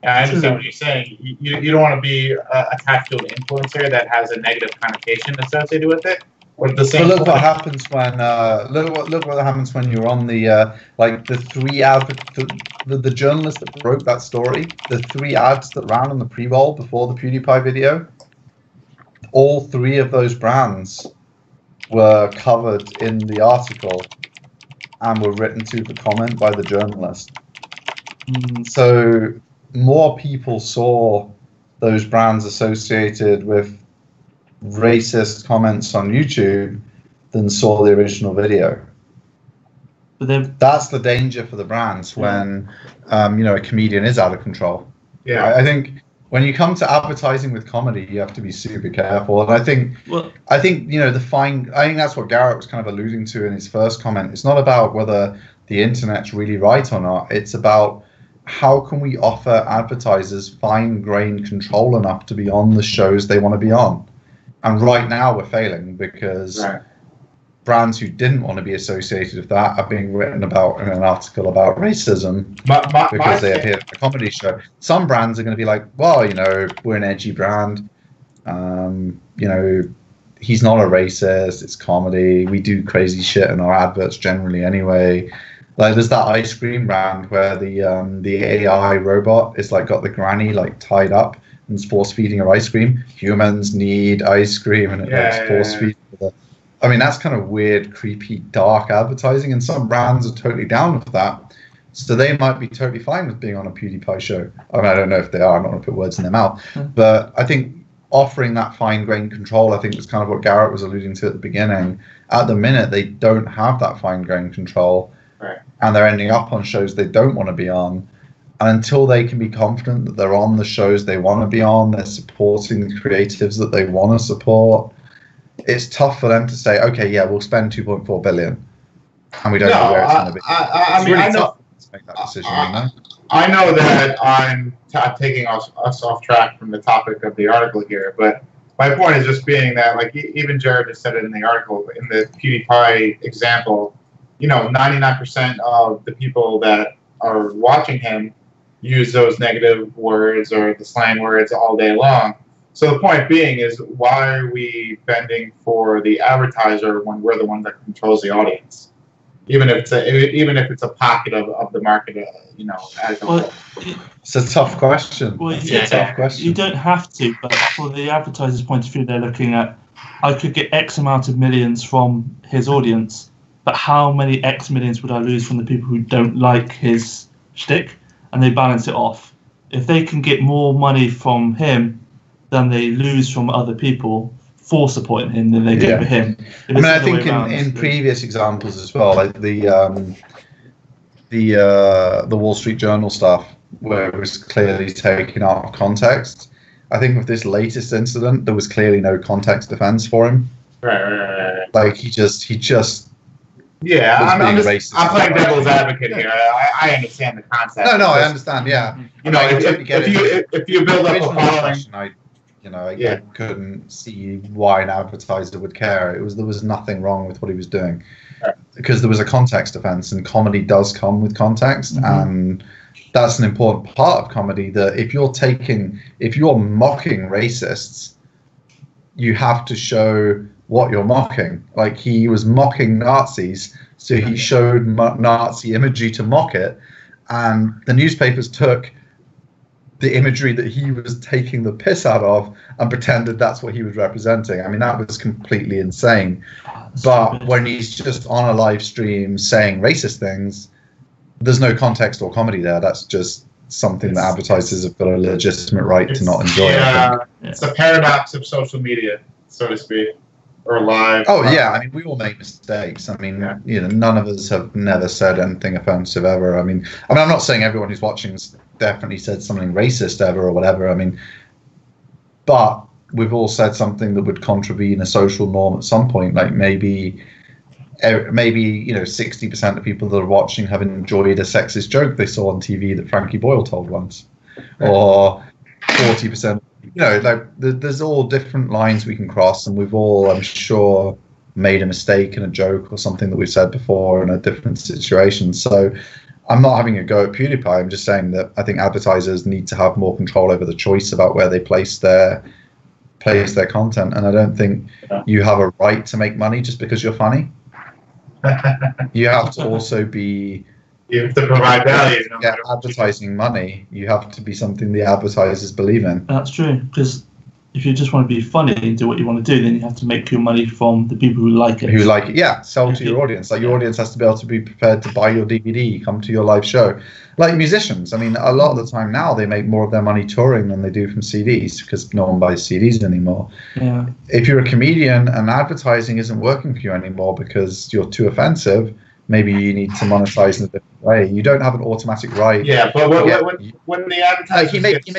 And I understand what you're saying. You don't want to be attached to an influencer that has a negative connotation associated with it. Or the same. But look what happens when look what happens when you're on the like the the journalist that broke that story, the 3 ads that ran on the pre-roll before the PewDiePie video. All 3 of those brands were covered in the article and were written to for comment by the journalist. So more people saw those brands associated with racist comments on YouTube than saw the original video. But that's the danger for the brands when you know, a comedian is out of control. Yeah, I think when you come to advertising with comedy, you have to be super careful. And I think you know, I think that's what Garrett was kind of alluding to in his first comment. It's not about whether the internet's really right or not. It's about how can we offer advertisers fine-grained control enough to be on the shows they want to be on. And right now we're failing because brands who didn't want to be associated with that are being written about in an article about racism because they appeared at a comedy show. Some brands are going to be like, well, you know, we're an edgy brand. You know, he's not a racist. It's comedy. We do crazy shit in our adverts generally anyway. Like there's that ice cream brand where the AI robot is like got the granny like tied up and it's force feeding her ice cream. Humans need ice cream, and it force feeding. I mean, that's kind of weird, creepy, dark advertising, and some brands are totally down with that. So they might be totally fine with being on a PewDiePie show. I mean, I don't know if they are. I'm not going to put words in their mouth, but I think offering that fine-grained control, I think was kind of what Garrett was alluding to at the beginning. At the minute, they don't have that fine-grained control, and they're ending up on shows they don't want to be on. And until they can be confident that they're on the shows they want to be on, they're supporting the creatives that they want to support, it's tough for them to say, okay, yeah, we'll spend 2.4 billion, and we don't know where it's going to be. I mean, I know. To make that decision, you know? I know that I'm taking us off track from the topic of the article here, but my point is just being that, like, even Jared just said it in the article, in the PewDiePie example, you know, 99% of the people that are watching him use those negative words or the slang words all day long. So the point being is, why are we bending for the advertiser when we're the one that controls the audience? Even if it's a pocket of the market, you know. It's a tough question. Well, it's a tough question. You don't have to, but for the advertiser's point of view, they're looking at, I could get X amount of millions from his audience, but how many X millions would I lose from the people who don't like his shtick? And they balance it off. If they can get more money from him than they lose from other people for supporting him than they get for him. I mean, I think in previous examples as well, like the Wall Street Journal stuff, where it was clearly taken out of context. I think with this latest incident, there was clearly no context defense for him. Right. Like he just. Yeah, I'm playing devil's advocate here. I understand the concept. No, I understand. Yeah, you know, if you build up a following, I couldn't see why an advertiser would care. There was nothing wrong with what he was doing, because there was a context defense, and comedy does come with context, and that's an important part of comedy. That if you're mocking racists, you have to show what you're mocking. Like, he was mocking Nazis, So he showed Nazi imagery to mock it, and the newspapers took the imagery that he was taking the piss out of and pretended that's what he was representing. I mean, that was completely insane. But when he's just on a live stream saying racist things, there's no context or comedy there. That's just something that advertisers have got a legitimate right to not enjoy. Yeah, it's a paradox of social media, so to speak, or live. Oh yeah, I mean, we all make mistakes. I mean, you know, none of us have never said anything offensive ever. I mean, I'm not saying everyone who's watching has definitely said something racist ever or whatever. I mean, but we've all said something that would contravene a social norm at some point. Like maybe you know, 60% of people that are watching have enjoyed a sexist joke they saw on TV that Frankie Boyle told once, or 40%. You know, like there's all different lines we can cross, and we've all, I'm sure, made a mistake in a joke or something that we've said before in a different situation. So I'm not having a go at PewDiePie. I'm just saying that I think advertisers need to have more control over the choice about where they place their content, and I don't think you have a right to make money just because you're funny. You have to also be. You have to provide value. No get advertising money. You have to be something the advertisers believe in. That's true, because if you just want to be funny and do what you want to do, then you have to make your money from the people who like it. Who like it, yeah. Sell to your audience. Like your audience has to be able to be prepared to buy your DVD, come to your live show. Like musicians, I mean, a lot of the time now they make more of their money touring than they do from CDs because no one buys CDs anymore. Yeah. If you're a comedian and advertising isn't working for you anymore because you're too offensive, maybe you need to monetize in a different way. You don't have an automatic right. Yeah, but when the advertising, like he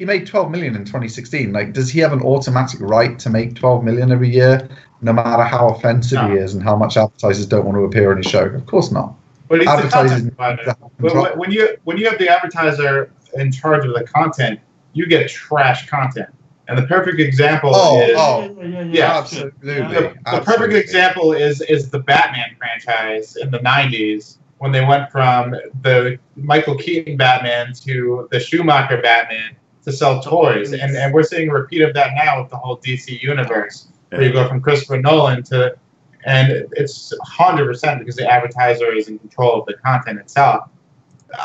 made 12 million in 2016. Like, does he have an automatic right to make 12 million every year, no matter how offensive he is and how much advertisers don't want to appear on his show? Of course not. But he's the content provider. But when you have the advertiser in charge of the content, you get trash content. And the perfect example is absolutely. The perfect example is the Batman franchise in the 90s when they went from the Michael Keaton Batman to the Schumacher Batman to sell toys. And we're seeing a repeat of that now with the whole DC universe, where you go from Christopher Nolan to, and it's 100% because the advertiser is in control of the content itself.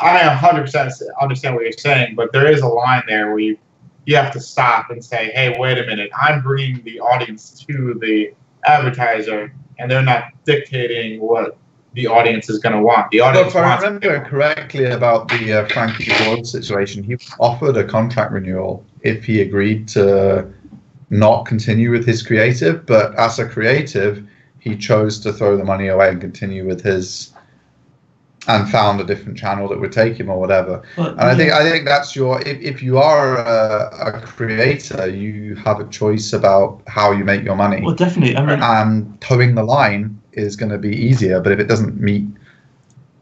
I 100% understand what you're saying, but there is a line there where you have to stop and say, hey, wait a minute, I'm bringing the audience to the advertiser, and they're not dictating what the audience is going to want. The audience if I remember correctly about the Frankie Boyle situation, he offered a contract renewal if he agreed to not continue with his creative, but as a creative, he chose to throw the money away and continue with his, and found a different channel that would take him or whatever. And I think that's your, if you are a creator, you have a choice about how you make your money. Well, definitely. I mean, and towing the line is going to be easier, but if it doesn't meet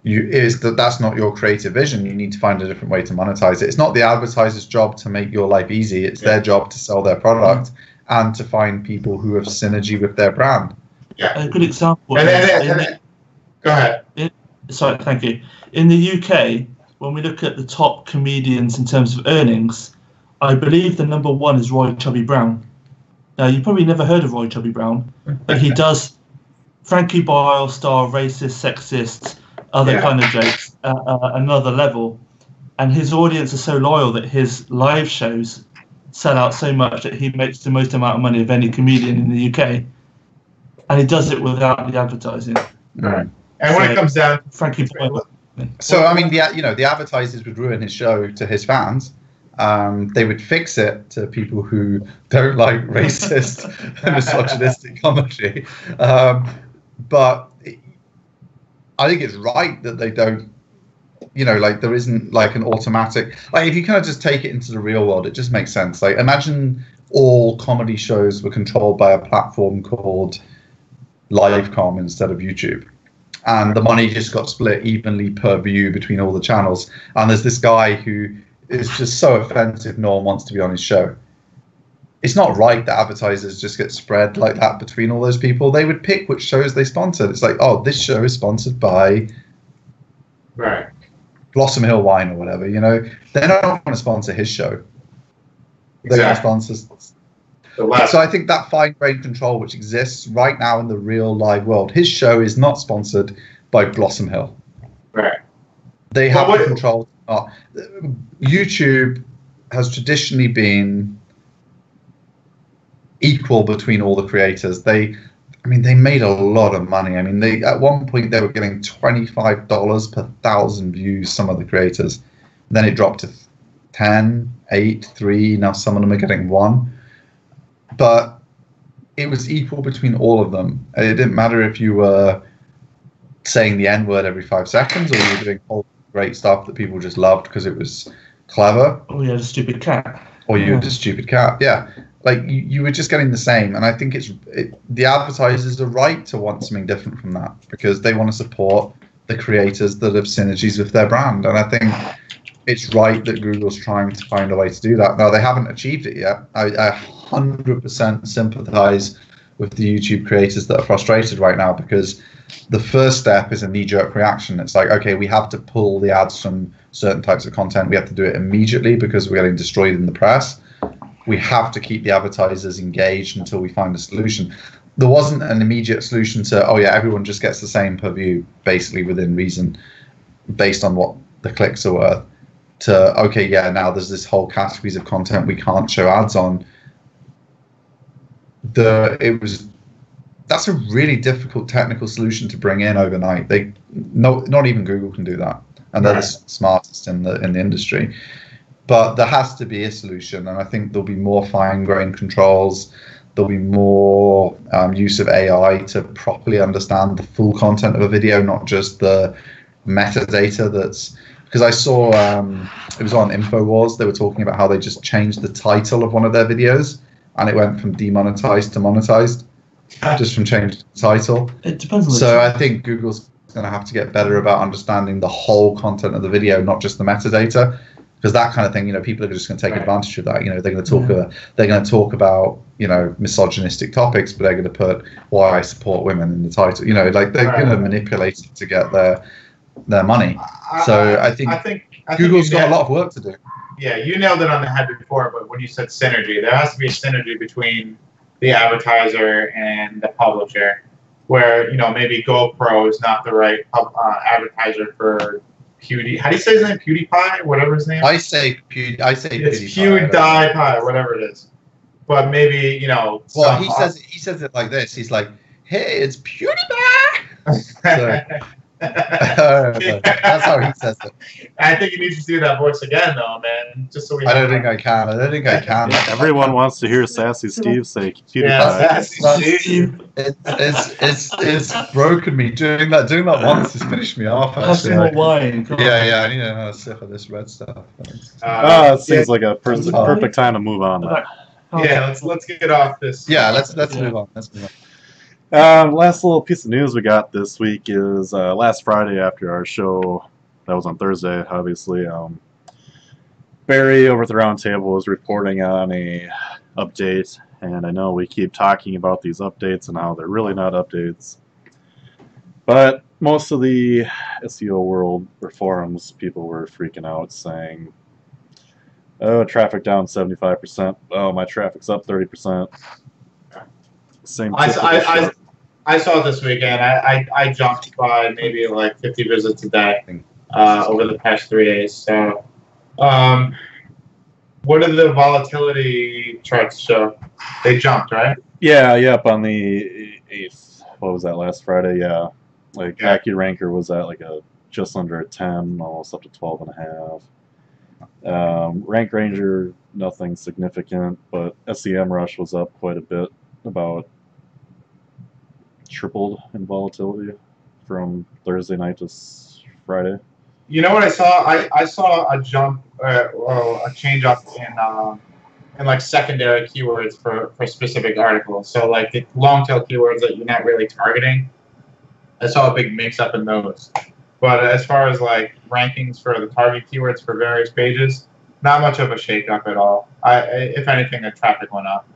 you, that's not your creative vision. You need to find a different way to monetize it. It's not the advertiser's job to make your life easy. It's their job to sell their product and to find people who have synergy with their brand. Yeah. A good example. Go ahead. Sorry, thank you. In the UK, when we look at the top comedians in terms of earnings, I believe the number one is Roy Chubby Brown. Now, you probably never heard of Roy Chubby Brown, but he does Frankie Boyle style racist, sexist, other kind of jokes at another level. And his audience is so loyal that his live shows sell out so much that he makes the most amount of money of any comedian in the UK. And he does it without the advertising. Right. And when it comes down, Frankie Boyle. So I mean, the advertisers would ruin his show to his fans. They would fix it to people who don't like racist and misogynistic comedy. But I think it's right that they don't. Like there isn't like an automatic. Like if you kind of just take it into the real world, it just makes sense. Like imagine all comedy shows were controlled by a platform called Livecom instead of YouTube. And the money just got split evenly per view between all the channels. And there's this guy who is just so offensive, no one wants to be on his show. It's not right that advertisers just get spread like that between all those people. They would pick which shows they sponsored. It's like, oh, this show is sponsored by Blossom Hill Wine or whatever, They're not going to sponsor his show. They're going to sponsor. So I think that fine-grained control which exists right now in the real live world, his show is not sponsored by Blossom Hill. Right. They have the control. YouTube has traditionally been equal between all the creators. They made a lot of money. I mean, at one point they were getting $25 per 1,000 views, some of the creators. Then it dropped to 10, 8, 3. Now some of them are getting 1. But it was equal between all of them. It didn't matter if you were saying the N-word every 5 seconds or you were doing all great stuff that people just loved because it was clever. Oh, you had a stupid cat. Or you had a stupid cat, yeah. Like, you were just getting the same. And I think the advertisers are right to want something different from that because they want to support the creators that have synergies with their brand. And I think it's right that Google's trying to find a way to do that. Now, they haven't achieved it yet. I 100% sympathize with the YouTube creators that are frustrated right now because the first step is a knee-jerk reaction. It's like, okay, we have to pull the ads from certain types of content. We have to do it immediately because we're getting destroyed in the press. We have to keep the advertisers engaged until we find a solution. There wasn't an immediate solution to, oh yeah, everyone just gets the same per view, basically within reason, based on what the clicks are worth, to, okay, yeah, now there's this whole categories of content we can't show ads on. That's a really difficult technical solution to bring in overnight. Not even Google can do that, and they're the smartest in the industry. But there has to be a solution, and I think there'll be more fine-grained controls. There'll be more use of AI to properly understand the full content of a video, not just the metadata that's. Because I saw it was on InfoWars. They were talking about how they just changed the title of one of their videos, and it went from demonetized to monetized, just from changing the title. It depends on the So I think Google's going to have to get better about understanding the whole content of the video, not just the metadata, because that kind of thing, people are just going to take advantage of that. They're going to talk about misogynistic topics, but they're going to put why I support women in the title. They're going to manipulate it to get their money. So I think Google's got a lot of work to do. Yeah, you nailed it on the head before, but when you said synergy, there has to be a synergy between the advertiser and the publisher, where maybe GoPro is not the right advertiser for Pewdie. How do you say his name? PewDiePie, whatever his name. I say PewDiePie. It's PewDiePie, whatever it is. But maybe Well, he says it like this. He's like, "Hey, it's PewDiePie." So, that's how he says it. I think you need to do that voice again, though, man. Just so we. I don't think I can. Everyone wants to hear Sassy Steve say PewDiePie. Yeah, Sassy Steve. It's broken me. Doing that once has finished me off. More wine. Yeah. I need another sip of this red stuff. It seems like a perfect time to move on. Yeah, let's get off this. Yeah, let's move on. Last little piece of news we got this week is last Friday after our show, that was on Thursday, obviously, Barry over at the Roundtable was reporting on a update, and I know we keep talking about these updates and how they're really not updates, but most of the SEO world or forums, people were freaking out saying, oh, traffic down 75%, oh, my traffic's up 30%. I saw it this weekend. I jumped by maybe like 50 visits a day over the past 3 days. So, what did the volatility charts show? They jumped, right? Yeah, up on the 8th. What was that, last Friday? Yeah. AccuRanker was at just under a 10, almost up to 12.5. Rank Ranger, nothing significant, but SEMrush was up quite a bit, about tripled in volatility from Thursday night to Friday. You know what I saw? I saw a jump, a change up in secondary keywords for specific articles. So the long tail keywords that you're not really targeting. I saw a big mix up in those. But as far as rankings for the target keywords for various pages, not much of a shake up at all. If anything, the traffic went up.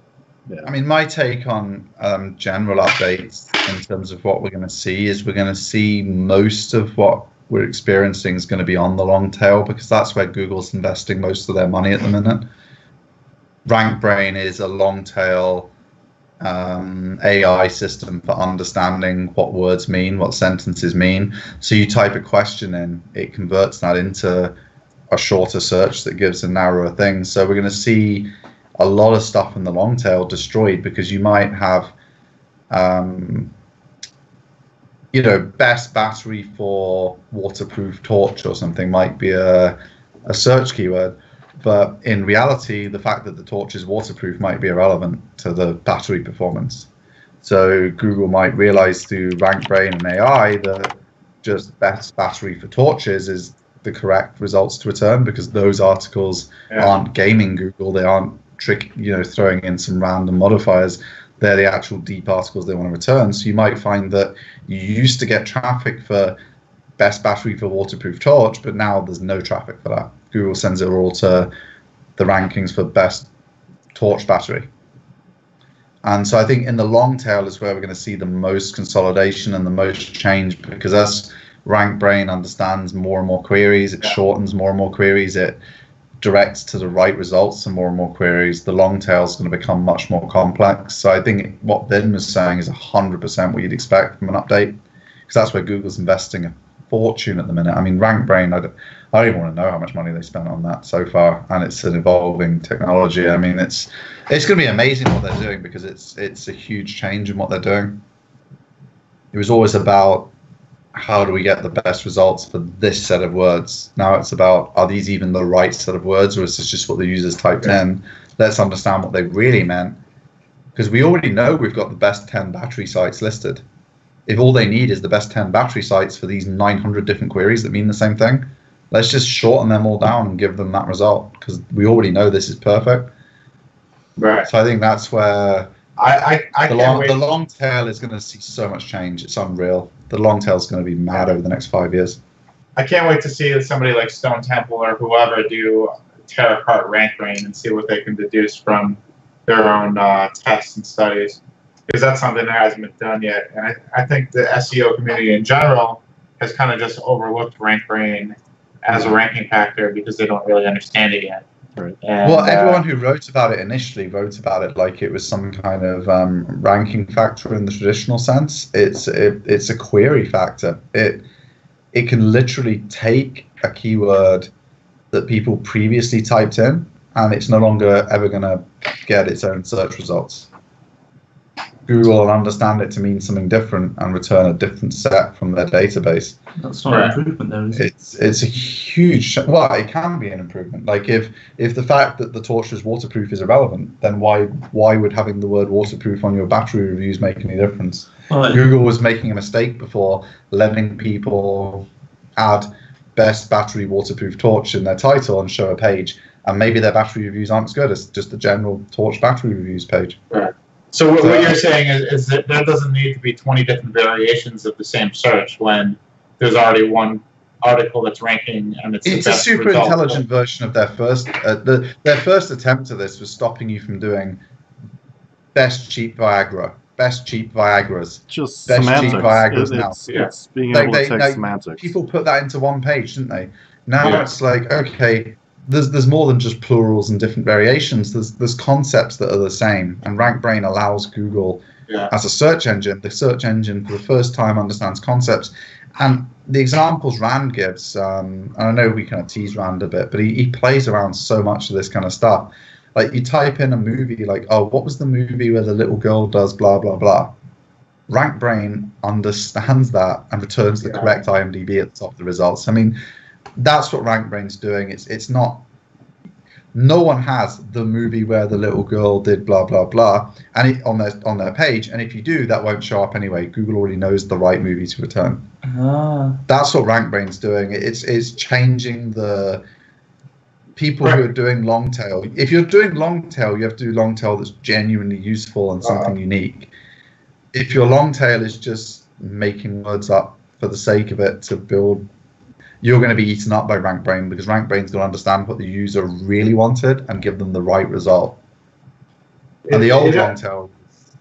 Yeah. I mean, my take on general updates in terms of what we're going to see is we're going to see most of what we're experiencing is going to be on the long tail, because that's where Google's investing most of their money at the minute. RankBrain is a long tail AI system for understanding what words mean, what sentences mean. So you type a question in, it converts that into a shorter search that gives a narrower thing. So we're going to see a lot of stuff in the long tail destroyed, because you might have, you know, best battery for waterproof torch or something might be a search keyword. But in reality, the fact that the torch is waterproof might be irrelevant to the battery performance. So Google might realize through RankBrain and AI that just best battery for torches is the correct results to return, because those articles aren't gaming Google. They aren't throwing in some random modifiers. They're the actual deep articles they want to return. So you might find that you used to get traffic for best battery for waterproof torch, but now there's no traffic for that. Google sends it all to the rankings for best torch battery. And so I think in the long tail is where we're going to see the most consolidation and the most change, because as RankBrain understands more and more queries, it shortens more and more queries, it directs to the right results and more queries. The long tail is going to become much more complex. So I think what Ben was saying is 100% what you'd expect from an update, because that's where Google's investing a fortune at the minute. I mean, RankBrain, I don't even want to know how much money they spent on that so far, and it's an evolving technology. I mean, it's going to be amazing what they're doing, because it's a huge change in what they're doing. It was always about how do we get the best results for this set of words. Now it's about, are these even the right set of words, or is this just what the users typed in? Let's understand what they really meant, because we already know we've got the best 10 battery sites listed. If all they need is the best 10 battery sites for these 900 different queries that mean the same thing, let's just shorten them all down and give them that result, because we already know this is perfect. Right. So I think that's where the long long tail is going to see so much change. It's unreal. The long tail is going to be mad over the next 5 years. I can't wait to see somebody like Stone Temple or whoever tear apart RankBrain and see what they can deduce from their own tests and studies, because that's something that hasn't been done yet. And I think the SEO community in general has kind of just overlooked RankBrain as a ranking factor because they don't really understand it yet. Right. And, well, everyone who wrote about it initially wrote about it like it was some kind of ranking factor in the traditional sense. It's a query factor. It can literally take a keyword that people previously typed in, and it's no longer ever going to get its own search results. Google will understand it to mean something different and return a different set from their database. That's not an improvement, though, is it? It's a huge. Well, it can be an improvement. Like if the fact that the torch is waterproof is irrelevant, then why would having the word waterproof on your battery reviews make any difference? Right. Google was making a mistake before, letting people add best battery waterproof torch in their title and show a page, and maybe their battery reviews aren't as good as just the general torch battery reviews page. Right. So what you're saying is that there doesn't need to be 20 different variations of the same search when there's already one article that's ranking, and it's a super intelligent version of their first. Their first attempt at this was stopping you from doing best cheap Viagra, best cheap Viagras, just best semantics. cheap Viagras. It's being able to take semantics. People put that into one page, didn't they? Now it's like, okay, there's more than just plurals and different variations. There's concepts that are the same, and RankBrain allows Google as a search engine. The search engine for the first time understands concepts, and the examples Rand gives. And I know we kind of tease Rand a bit, but he plays around so much of this kind of stuff. Like you type in a movie, like, oh, what was the movie where the little girl does blah blah blah? RankBrain understands that and returns the correct IMDb at the top of the results. I mean, that's what RankBrain's doing. It's not. No one has the movie where the little girl did blah blah blah, and on their page. And if you do, that won't show up anyway. Google already knows the right movie to return. That's what RankBrain's doing. It's changing the people who are doing long tail. If you're doing long tail, you have to do long tail that's genuinely useful and something unique. If your long tail is just making words up for the sake of it to build, you're going to be eaten up by RankBrain, because RankBrain's going to understand what the user really wanted and give them the right result. And the old long tail,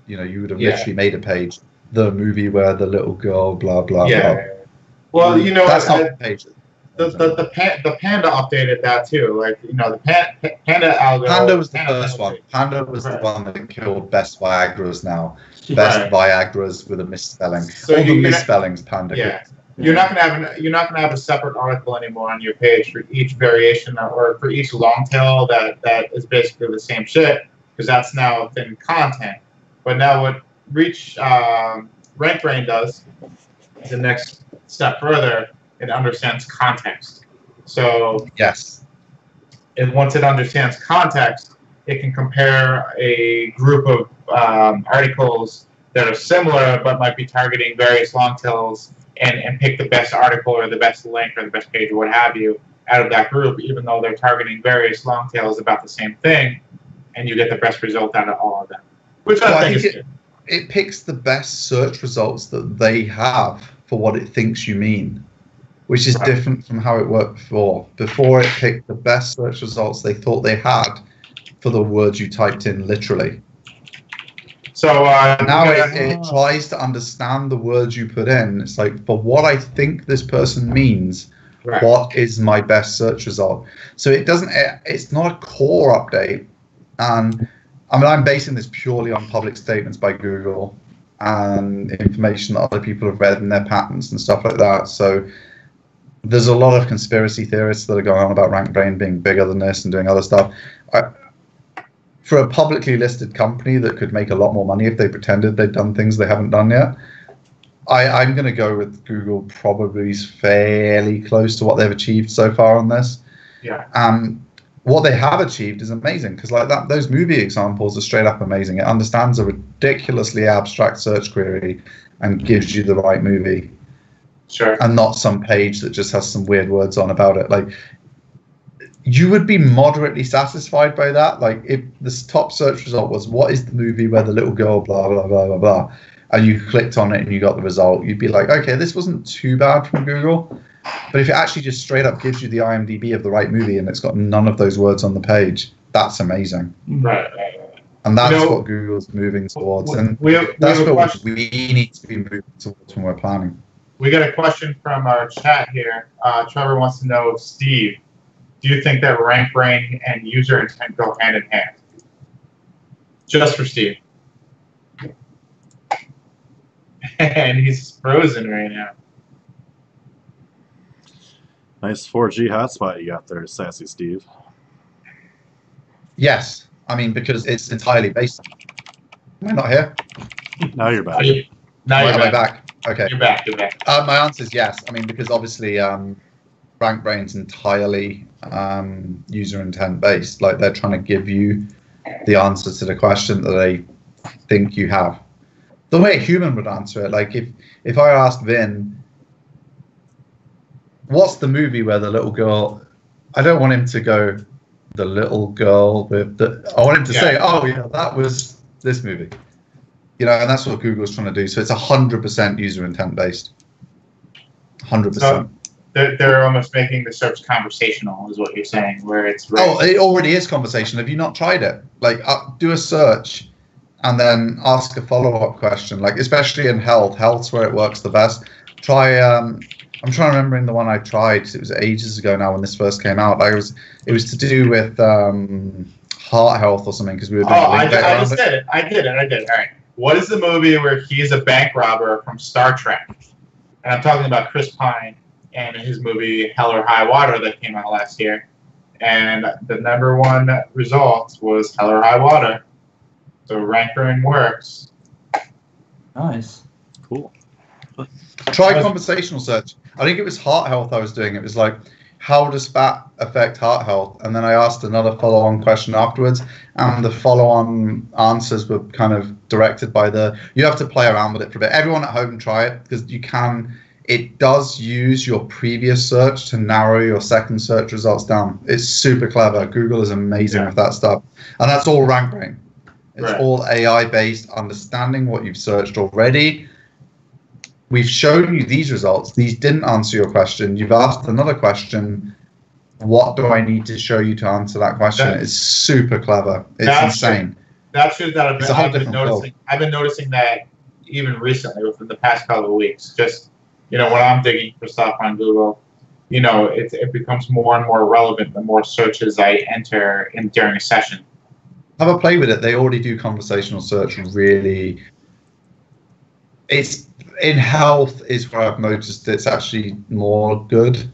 you would have literally made a page, the movie where the little girl, blah, blah, blah. Well, that's not the page. the Panda updated that too. Like, you know, the Panda algo. Panda was the first one. Panda was the one that killed best Viagra's now. Best Viagra's with a misspelling. So all the misspellings Panda. Yeah. You're not gonna have a separate article anymore on your page for each variation or for each long tail that is basically the same shit, because that's now within content. But now what RankBrain does, the next step further, it understands context. So yes, once it understands context, it can compare a group of articles that are similar but might be targeting various long tails and pick the best article or the best link or the best page or what have you out of that group, even though they're targeting various long tails about the same thing, and you get the best result out of all of them. Which I think is good. It picks the best search results that they have for what it thinks you mean, which is different from how it worked before. Before, it picked the best search results they thought they had for the words you typed in literally. So now it tries to understand the words you put in. It's like, for what I think this person means, what is my best search result? So it doesn't. It's not a core update. And I mean, I'm basing this purely on public statements by Google and information that other people have read in their patents and stuff like that. So there's a lot of conspiracy theorists that are going on about RankBrain being bigger than this and doing other stuff. For a publicly listed company that could make a lot more money if they pretended they'd done things they haven't done yet, I'm going to go with Google probably is fairly close to what they've achieved so far on this. Yeah. What they have achieved is amazing, because like those movie examples are straight up amazing. It understands a ridiculously abstract search query and gives you the right movie. Sure. And not some page that just has some weird words on about it. Like, you would be moderately satisfied by that. Like, if this top search result was, what is the movie where the little girl blah blah blah blah blah, and you clicked on it and you got the result, you'd be like, okay, this wasn't too bad from Google. But if it actually just straight up gives you the IMDb of the right movie and it's got none of those words on the page, that's amazing. Right. And that's what Google's moving towards. And that's what we need to be moving towards when we're planning. We got a question from our chat here. Trevor wants to know, Steve, do you think that RankBrain and user intent go hand in hand? Just for Steve. And he's frozen right now. Nice 4G hotspot you got there, Sassy Steve. Yes. I mean, because it's entirely based. Am I not here? Now you're back. Now you're back. Okay. You're back. My answer is yes. I mean, because obviously RankBrain's entirely user intent based. Like, they're trying to give you the answer to the question that they think you have. The way a human would answer it. Like, if I asked Vin, what's the movie where the little girl, I don't want him to go, the little girl with the, I want him to say, oh yeah, that was this movie. You know, and that's what Google's trying to do. So it's 100% user intent based. 100%. So they're almost making the search conversational, is what you're saying, where it's... Oh, it already is conversational. Have you not tried it? Like, do a search and then ask a follow-up question. Like, especially in health. Health's where it works the best. Try... I'm trying to remember the one I tried, because it was ages ago now when this first came out. Like, it was to do with heart health or something, because we were doing I did it. All right. What is the movie where he's a bank robber from Star Trek? And I'm talking about Chris Pine and his movie Hell or High Water that came out last year. And the #1 result was Hell or High Water. So RankBrain works. Nice. Cool. Try conversational search. I think it was heart health I was doing. It was like, how does fat affect heart health? And then I asked another follow-on question afterwards, and the follow-on answers were kind of directed by you have to play around with it for a bit. Everyone at home try it, because it does use your previous search to narrow your second search results down. It's super clever. Google is amazing with that stuff. And that's all RankBrain. It's all AI-based, understanding what you've searched already. We've shown you these results. These didn't answer your question. You've asked another question. What do I need to show you to answer that question? It's super clever. It's insane. That's true. I've been noticing that even recently, within the past couple of weeks. Just, when I'm digging for stuff on Google, you know, it becomes more and more relevant the more searches I enter during a session. Have a play with it. They already do conversational search really. It's in health is where I've noticed it's actually more good,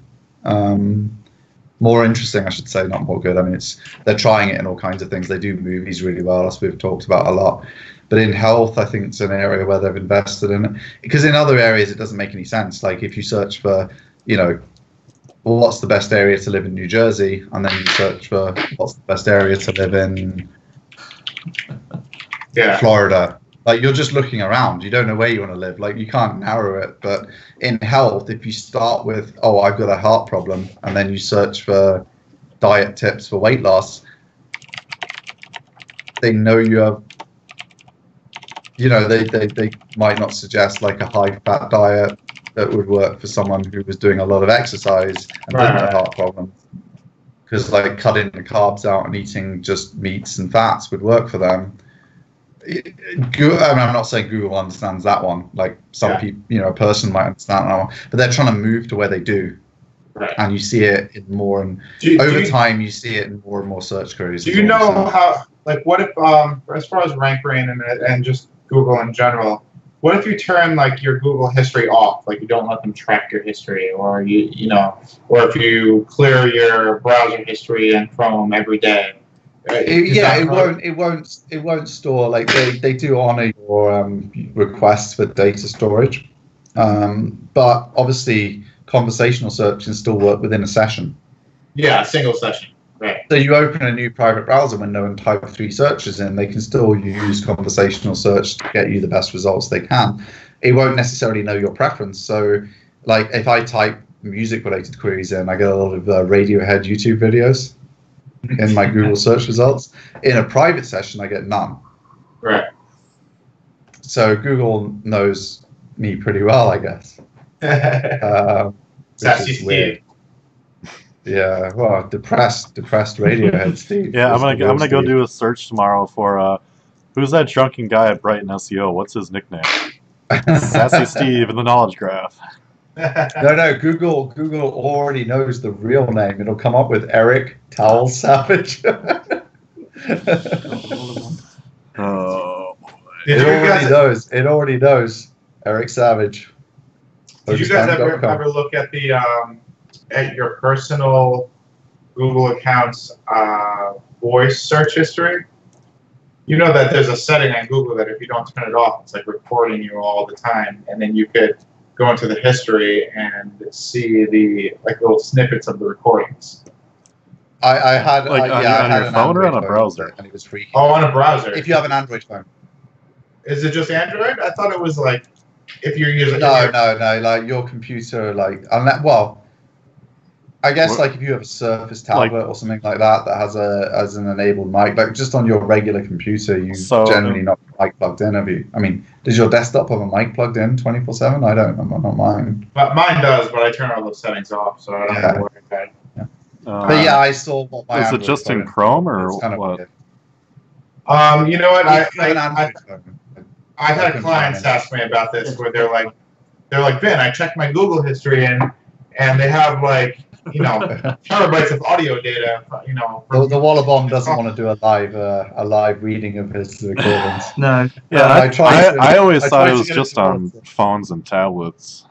more interesting, I should say, not more good. I mean, they're trying it in all kinds of things. They do movies really well, as we've talked about a lot. But in health, I think it's an area where they've invested in it. Because in other areas, it doesn't make any sense. Like if you search for, you know, what's the best area to live in New Jersey, and then you search for what's the best area to live in Florida. Like you're just looking around. You don't know where you want to live. Like you can't narrow it. But in health, if you start with, oh, I've got a heart problem, and then you search for diet tips for weight loss, they know you have, you know, they might not suggest like a high fat diet that would work for someone who was doing a lot of exercise and didn't have heart problems. Because like cutting the carbs out and eating just meats and fats would work for them. I mean, I'm not saying Google understands that one. Like some people, you know, a person might understand that one, but they're trying to move to where they do, and you see it in more and over time. You see it in more and more search queries. Do you know how? Like, what if, as far as rank brain and just Google in general, what if you turn like your Google history off? Like you don't let them track your history, or you know, or if you clear your browser history in Chrome every day. It won't store, like they do honor your requests for data storage, but obviously conversational search can still work within a session. Yeah, a single session. Right. So you open a new private browser window and type 3 searches in, they can still use conversational search to get you the best results they can. It won't necessarily know your preference. So like if I type music related queries in, I get a lot of Radiohead YouTube videos in my Google search results. In a private session, I get none. Right. So Google knows me pretty well, I guess. Sassy Steve. Yeah, well, depressed Radiohead Steve. Yeah, I'm gonna go do a search tomorrow for who's that drunken guy at Brighton SEO? What's his nickname? Sassy Steve in the knowledge graph. No, Google already knows the real name. It'll come up with Eric Towel Savage. Oh, It already knows Eric Savage. Did you guys ever look at the at your personal Google account's voice search history? You know that there's a setting on Google that if you don't turn it off, it's like recording you all the time, and then you could go into the history and see the like little snippets of the recordings. I had like on your phone or on a browser, and it was free. Oh, on a browser. If you have an Android phone. Is it just Android? I thought it was like if you're using. No. Like your computer, like unless I guess like if you have a Surface tablet or something like that has an enabled mic, like just on your regular computer, you generally not mic plugged in. Have you? I mean, does your desktop have a mic plugged in 24/7? I don't. Not mine. But mine does, but I turn all those settings off, so I don't have to worry about it. But yeah, I saw what my. Is it just in Chrome or what? You know what? I had clients ask me about this where they're like, Ben, I checked my Google history and they have like, you know, terabytes of audio data, you know. The Wollabomb doesn't want to do a live reading of his recordings. No. Yeah, I always thought it was just on phones and tablets.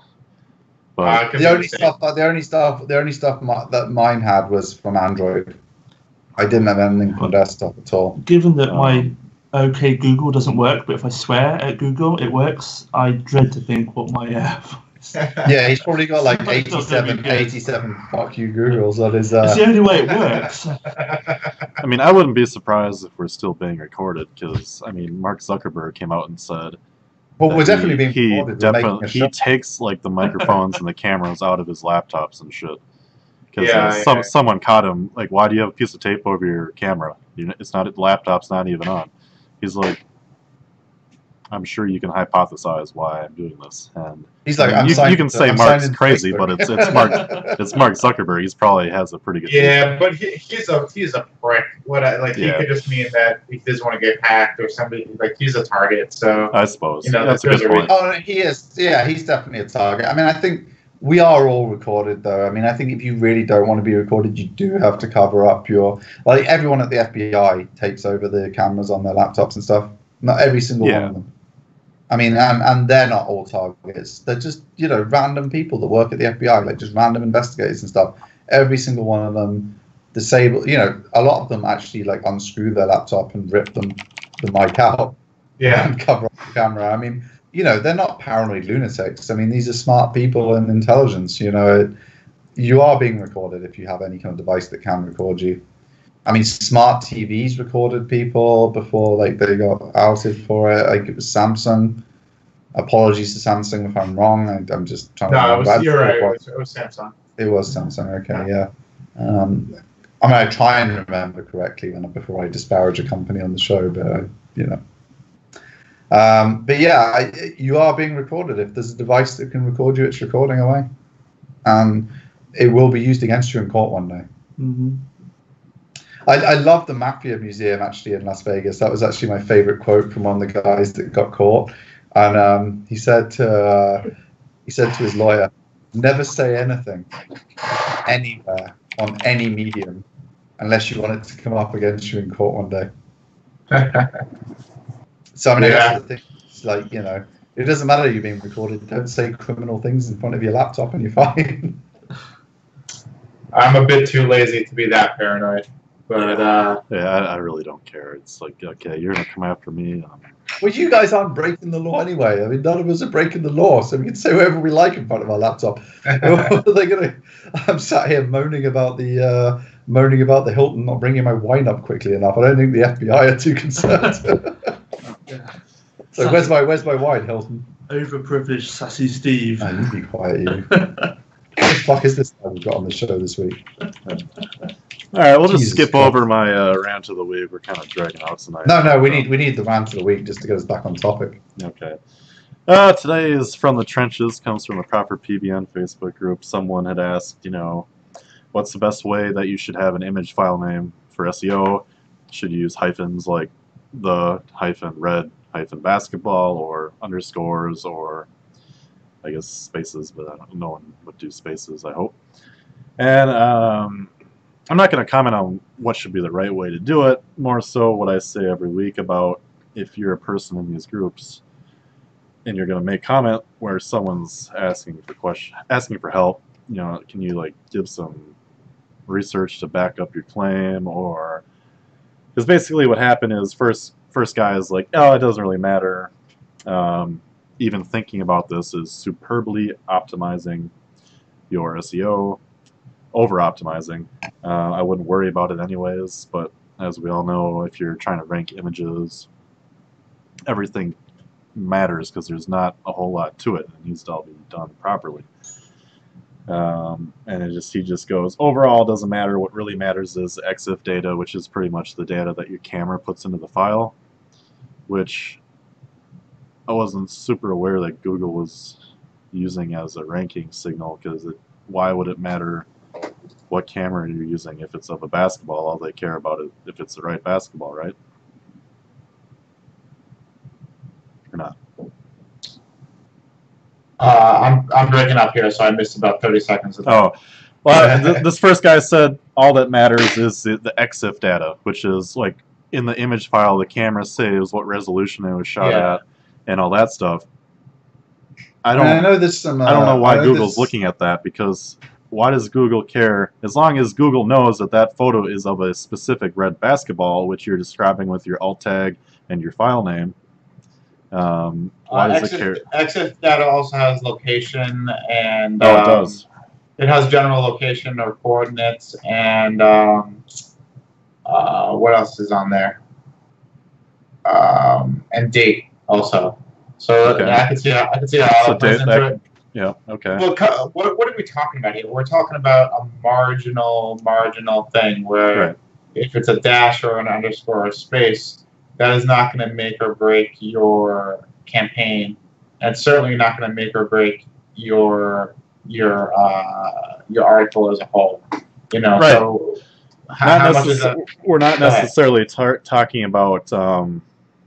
But the only stuff that mine had was from Android. I didn't have anything from desktop at all. Given that my OK Google doesn't work, but if I swear at Google, it works, I dread to think what my yeah, he's probably got like 87 fuck you Googles on his... It's the only way it works. I mean, I wouldn't be surprised if we're still being recorded, because, I mean, Mark Zuckerberg came out and said... Well, we're definitely being recorded. He takes, like, the microphones and the cameras out of his laptops and shit. Because someone caught him, like, why do you have a piece of tape over your camera? It's not, the laptop's not even on. He's like, I'm sure you can hypothesize why I'm doing this. And he's like, you can say Mark's crazy, but it's Mark Zuckerberg. He probably has a pretty good. Yeah, but he's a prick. He could just mean that he doesn't want to get hacked or somebody. Like he's a target. So I suppose you know, that's a good point. Oh, he is. Yeah, he's definitely a target. I mean, I think we are all recorded, though. I mean, I think if you really don't want to be recorded, you do have to cover up your... Like, everyone at the FBI takes over the cameras on their laptops and stuff. Not every single one of them. I mean, and they're not all targets. They're just, you know, random people that work at the FBI, like just random investigators and stuff. Every single one of them disable... You know, a lot of them actually, like, unscrew their laptop and rip the mic out. Yeah. And cover up the camera. I mean... You know, they're not paranoid lunatics. I mean, these are smart people and intelligence. You know, you are being recorded if you have any kind of device that can record you. I mean, smart TVs recorded people before, like, they got outed for it. Like, it was Samsung. Apologies to Samsung if I'm wrong. I'm just trying to... No, you're right. It was Samsung. It was Samsung. Okay, yeah. I mean, I try and remember correctly before I disparage a company on the show, but, you know. But yeah, you are being recorded. If there's a device that can record you, it's recording away. And it will be used against you in court one day. Mm-hmm. I love the Mafia Museum, actually, in Las Vegas. That was actually my favorite quote from one of the guys that got caught. And he said to his lawyer, never say anything, anywhere, on any medium, unless you want it to come up against you in court one day. So, I mean, I guess the thing is, like, you know, it doesn't matter you being recorded. Don't say criminal things in front of your laptop and you're fine. I'm a bit too lazy to be that paranoid. But, yeah, I really don't care. It's like, okay, you're going to come after me. Well, you guys aren't breaking the law anyway. I mean, none of us are breaking the law, so we can say whatever we like in front of our laptop. What are they going to... I'm sat here moaning about the Hilton not bringing my wine up quickly enough. I don't think the FBI are too concerned. So where's my wine, Hilton? Overprivileged, sassy Steve. Oh, you be quiet, you. What the fuck is this guy we've got on the show this week? All right, we'll just skip over my rant of the week. We're kind of dragging out tonight. No, we need the rant of the week just to get us back on topic. Okay. Today is From the Trenches, comes from the Proper PBN Facebook group. Someone had asked, you know, what's the best way that you should have an image file name for SEO? Should you use hyphens like the -red -basketball or underscores or I guess spaces, but no one would do spaces, I hope. And I'm not going to comment on what should be the right way to do it, more so what I say every week about if you're a person in these groups and you're going to make comment where someone's asking for help, you know, can you like give some research to back up your claim, or because basically what happened is first guy is like, oh, it doesn't really matter. Even thinking about this is superbly optimizing your SEO, over-optimizing. I wouldn't worry about it anyways, but as we all know, if you're trying to rank images, everything matters because there's not a whole lot to it. It needs to all be done properly. And he just goes, overall, doesn't matter. What really matters is EXIF data, which is pretty much the data that your camera puts into the file, which I wasn't super aware that Google was using as a ranking signal, because why would it matter what camera you're using if it's of a basketball? All they care about is if it's the right basketball, right? Or not? I'm breaking up here, so I missed about 30 seconds of that. Oh, well, this first guy said all that matters is the EXIF data, which is like in the image file the camera saves what resolution it was shot at and all that stuff. I don't know why Google's looking at that, because why does Google care? As long as Google knows that that photo is of a specific red basketball, which you're describing with your alt tag and your file name. Why does it care? EXIF data also has location and it does. It has general location or coordinates, and what else is on there? And date also. So okay. I can see how it plays into it. Yeah. Okay. Well, what are we talking about here? We're talking about a marginal thing where if it's a dash or an underscore or space, that is not going to make or break your campaign, and certainly not going to make or break your article as a whole. You know, so how much is that? We're not necessarily talking about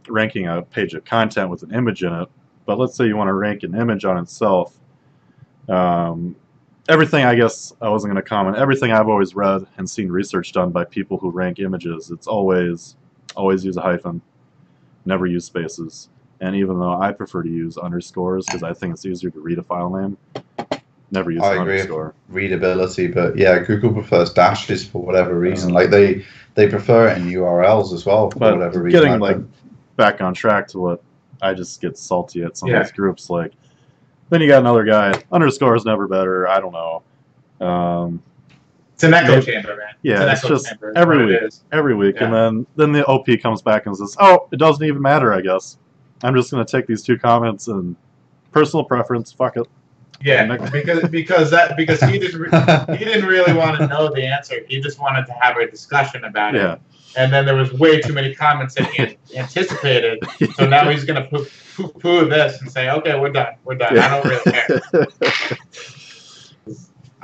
ranking a page of content with an image in it, but let's say you want to rank an image on itself. everything, I guess I wasn't going to comment. Everything I've always read and seen research done by people who rank images, it's always use a hyphen, never use spaces. And even though I prefer to use underscores because I think it's easier to read a file name, never use an underscore. Readability, but yeah, Google prefers dashes for whatever reason. Like they prefer it in URLs as well for whatever reason. Getting like back on track to what I just get salty at some of these groups. Like then you got another guy, underscore is never better. I don't know. It's an echo chamber, man. Yeah, it's just every week, yeah. And then the OP comes back and says, "Oh, it doesn't even matter. I guess I'm just going to take these 2 comments and personal preference. Fuck it." Yeah, because he didn't really want to know the answer. He just wanted to have a discussion about it. Yeah. And then there was way too many comments that he anticipated. So now he's going to poo this and say, "Okay, we're done. We're done. I don't really care."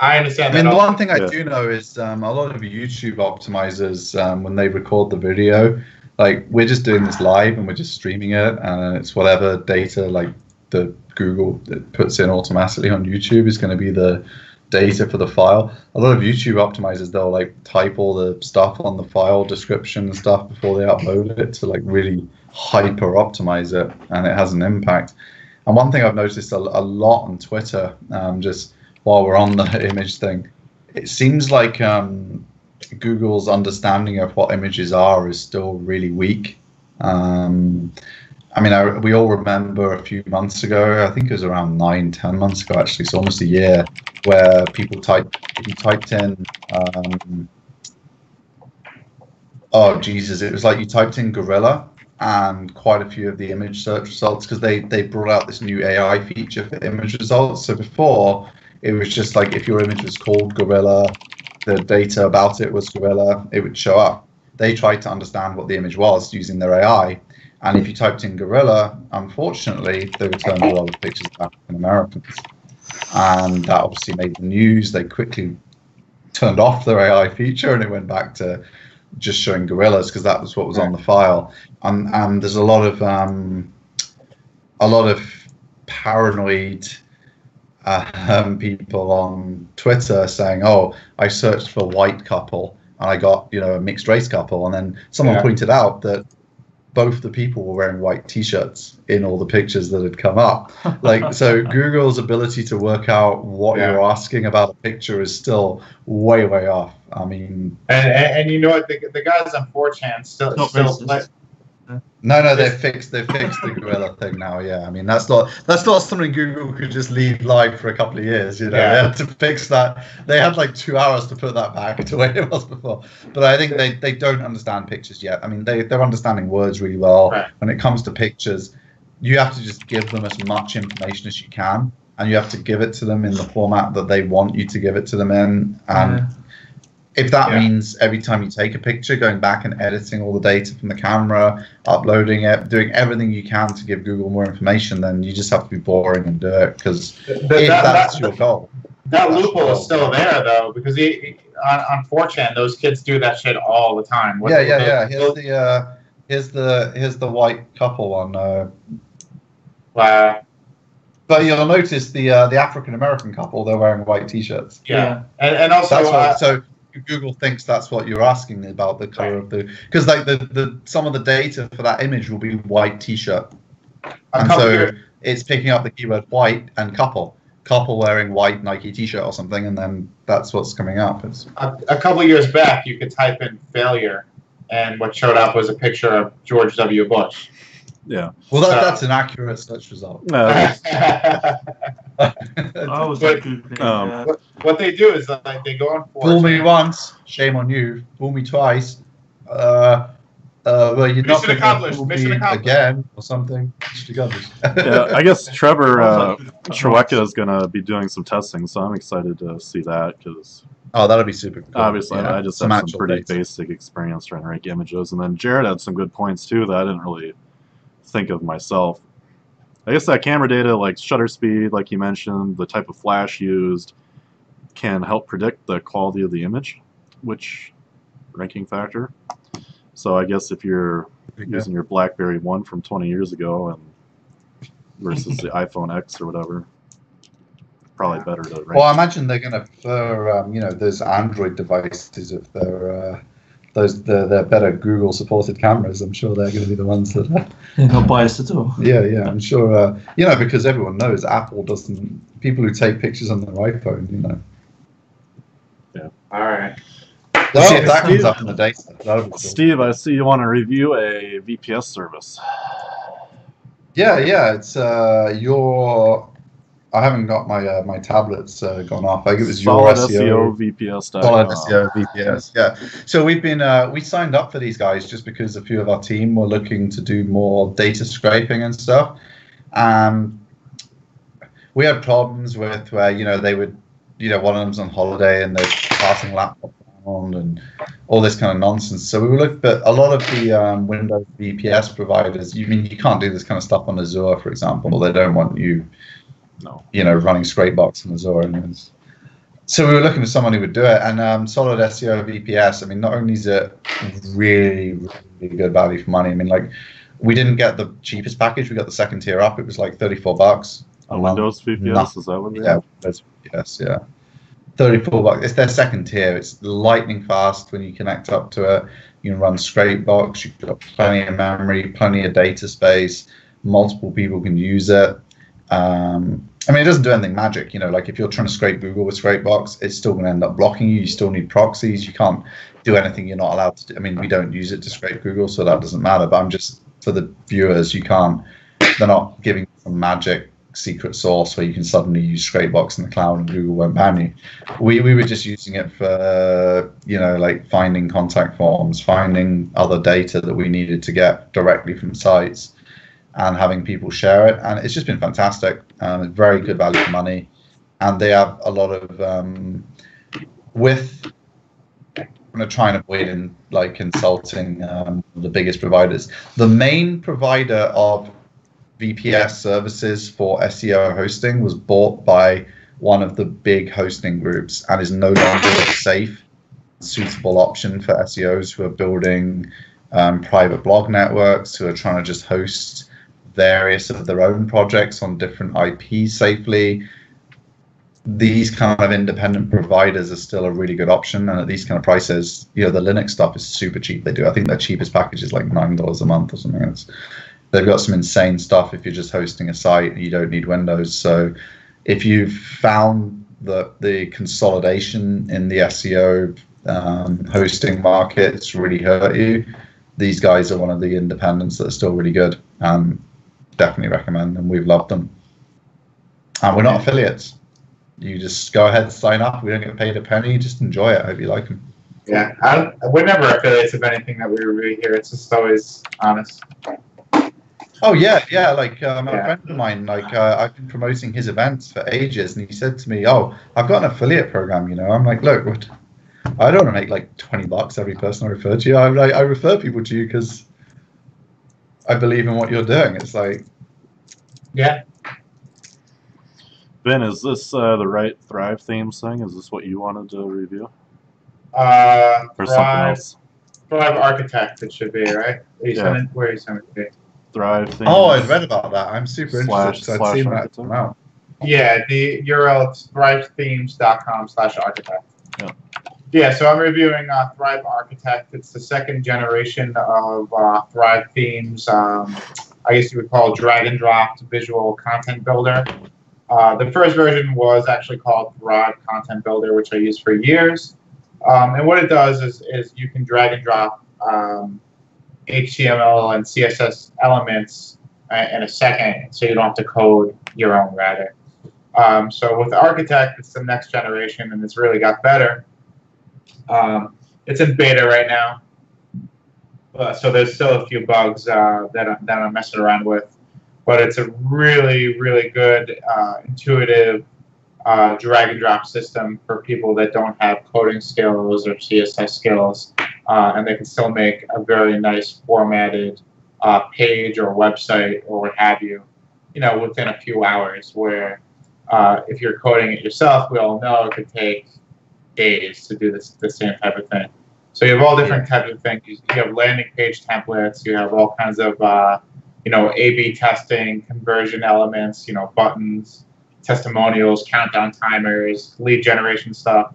I understand. I mean, the one thing I do know is a lot of YouTube optimizers, when they record the video, like we're just doing this live and we're just streaming it, and it's whatever data like the Google puts in automatically on YouTube is going to be the data for the file. A lot of YouTube optimizers, they'll like type all the stuff on the file description and stuff before they upload it to like really hyper optimize it, and it has an impact. And one thing I've noticed a lot on Twitter, just while we're on the image thing, it seems like Google's understanding of what images are is still really weak. I mean, we all remember a few months ago, I think it was around 9-10 months ago actually, so almost a year, where people typed in, oh Jesus, it was like you typed in gorilla and quite a few of the image search results, because they brought out this new AI feature for image results. So before, it was just like if your image was called gorilla, the data about it was gorilla, it would show up. They tried to understand what the image was using their AI. And if you typed in gorilla, unfortunately, they returned a lot of pictures of African Americans. And that obviously made the news. They quickly turned off their AI feature and it went back to just showing gorillas because that was what was on the file. And there's a lot of paranoid people on Twitter saying, "Oh, I searched for white couple and I got, a mixed race couple," and then someone pointed out that both the people were wearing white T-shirts in all the pictures that had come up. Like, so Google's ability to work out what you're asking about a picture is still way, way off. I mean, and you know what? The guys on 4chan still play. No, they fixed the gorilla thing now. Yeah, I mean that's not something Google could just leave live for a couple of years. They had to fix that. They had like 2 hours to put that back to where it was before. But I think they don't understand pictures yet. I mean they're understanding words really well. Right. When it comes to pictures, you have to just give them as much information as you can, and you have to give it to them in the format that they want you to give it to them in. And if that means every time you take a picture, going back and editing all the data from the camera, uploading it, doing everything you can to give Google more information, then you just have to be boring and do it, because that's your goal. That loophole is still there, though, because on 4chan, those kids do that shit all the time. Here's the white couple one. Wow. But you'll notice the African American couple, they're wearing white T-shirts. Yeah. And also so Google thinks that's what you're asking about, the color of the, because like the some of the data for that image will be white T-shirt, and so it's picking up the keyword white and couple wearing white Nike T-shirt or something, and then that's what's coming up. It's a couple of years back, you could type in failure, and what showed up was a picture of George W. Bush. Yeah. Well, that's an accurate search result. What they do is like they go on 4chan. Fool me once, shame on you. Fool me twice. Well, you're not going to fool me again or something. Yeah, I guess Trevor Trewecka is going to be doing some testing, so I'm excited to see that, because that'll be super cool. Obviously, I just have some pretty basic experience trying to rank images, and then Jared had some good points too that I didn't really think of myself. I guess that camera data, like shutter speed, like you mentioned, the type of flash used, can help predict the quality of the image, which ranking factor. So I guess if you're using your BlackBerry 1 from 20 years ago and versus the iPhone X or whatever, probably better to rank. Well, I imagine they're going to prefer, you know, those Android devices if they're they're better Google supported cameras. I'm sure they're going to be the ones that They're not biased at all. yeah, I'm sure, you know, because everyone knows Apple doesn't, people who take pictures on their iPhone, you know. Yeah. All right. Let's see if that comes up in the data. That'll be cool. Steve, I see you want to review a VPS service. Yeah, it's I haven't got my my tablets gone off. I think it was your SEO VPS. Solid SEO VPS. Yeah. So we've been we signed up for these guys just because a few of our team were looking to do more data scraping and stuff. We had problems with where, you know, they would, you know, one of them's on holiday and they're passing laptop on and all this kind of nonsense. So we looked at a lot of the Windows VPS providers. You can't do this kind of stuff on Azure, for example. They don't want you, you know, running Scrapebox on Azure. And so we were looking for someone who would do it. And Solid SEO VPS, I mean, not only is it really, really good value for money. I mean, like, we didn't get the cheapest package. We got the second tier up. It was like $34. A Windows VPS, is that what it is? Yeah, Windows VPS, yeah. $34. It's their second tier. It's lightning fast when you connect up to it. You can run Scrapebox. You've got plenty of memory, plenty of data space. Multiple people can use it. I mean, it doesn't do anything magic. You know, like if you're trying to scrape Google with Scrapebox, it's still going to end up blocking you. You still need proxies. You can't do anything you're not allowed to do. I mean, we don't use it to scrape Google, so that doesn't matter. But I'm just, for the viewers, you can't, they're not giving some magic secret sauce where you can suddenly use Scrapebox in the cloud and Google won't ban you. We were just using it for, you know, like finding contact forms, finding other data that we needed to get directly from sites and having people share it. And it's just been fantastic. Very good value for money. And they have a lot of, I'm going to try and avoid insulting the biggest providers. The main provider of VPS services for SEO hosting was bought by one of the big hosting groups and is no longer a safe, suitable option for SEOs who are building private blog networks, who are trying to just host various of their own projects on different IPs safely. These kind of independent providers are still a really good option, and at these kind of prices, you know, the Linux stuff is super cheap. I think their cheapest package is like $9 a month or something. They've got some insane stuff if you're just hosting a site and you don't need Windows. So if you've found that the consolidation in the SEO hosting markets really hurt you, these guys are one of the independents that are still really good. Definitely recommend them. We've loved them. And we're not affiliates. You just go ahead and sign up. We don't get paid a penny. Just enjoy it. I hope you like them. Yeah, we're never affiliates of anything that we review here. It's just always honest. Oh yeah. Like a friend of mine, I've been promoting his events for ages, and he said to me, "Oh, I've got an affiliate program." You know, I'm like, "Look, I don't want to make like $20 every person I refer to you. I refer people to you because I believe in what you're doing." It's like, yeah. Ben, is this the right Thrive themes thing? Is this what you wanted to review? Or something else? Thrive Architect, it should be, right? Where are you sending it to? Thrive themes. oh, I read about that. I'm super interested. So I've seen that come out. Yeah, the URL is thrivethemes.com/architect. Yeah. Yeah, so I'm reviewing Thrive Architect. It's the second generation of Thrive themes. I guess you would call drag and drop visual content builder. The first version was actually called Thrive Content Builder, which I used for years. And what it does is you can drag and drop HTML and CSS elements in a second, so you don't have to code your own, rather. So with Architect, it's the next generation, and it's really got better. It's in beta right now, so there's still a few bugs that I'm messing around with. But it's a really, really good, intuitive drag and drop system for people that don't have coding skills or CSS skills, and they can still make a very nice formatted page or website or what have you, within a few hours. Where if you're coding it yourself, we all know it could take days to do the same type of thing. So you have all different types of things. You have landing page templates. You have all kinds of A/B testing, conversion elements, buttons, testimonials, countdown timers, lead generation stuff.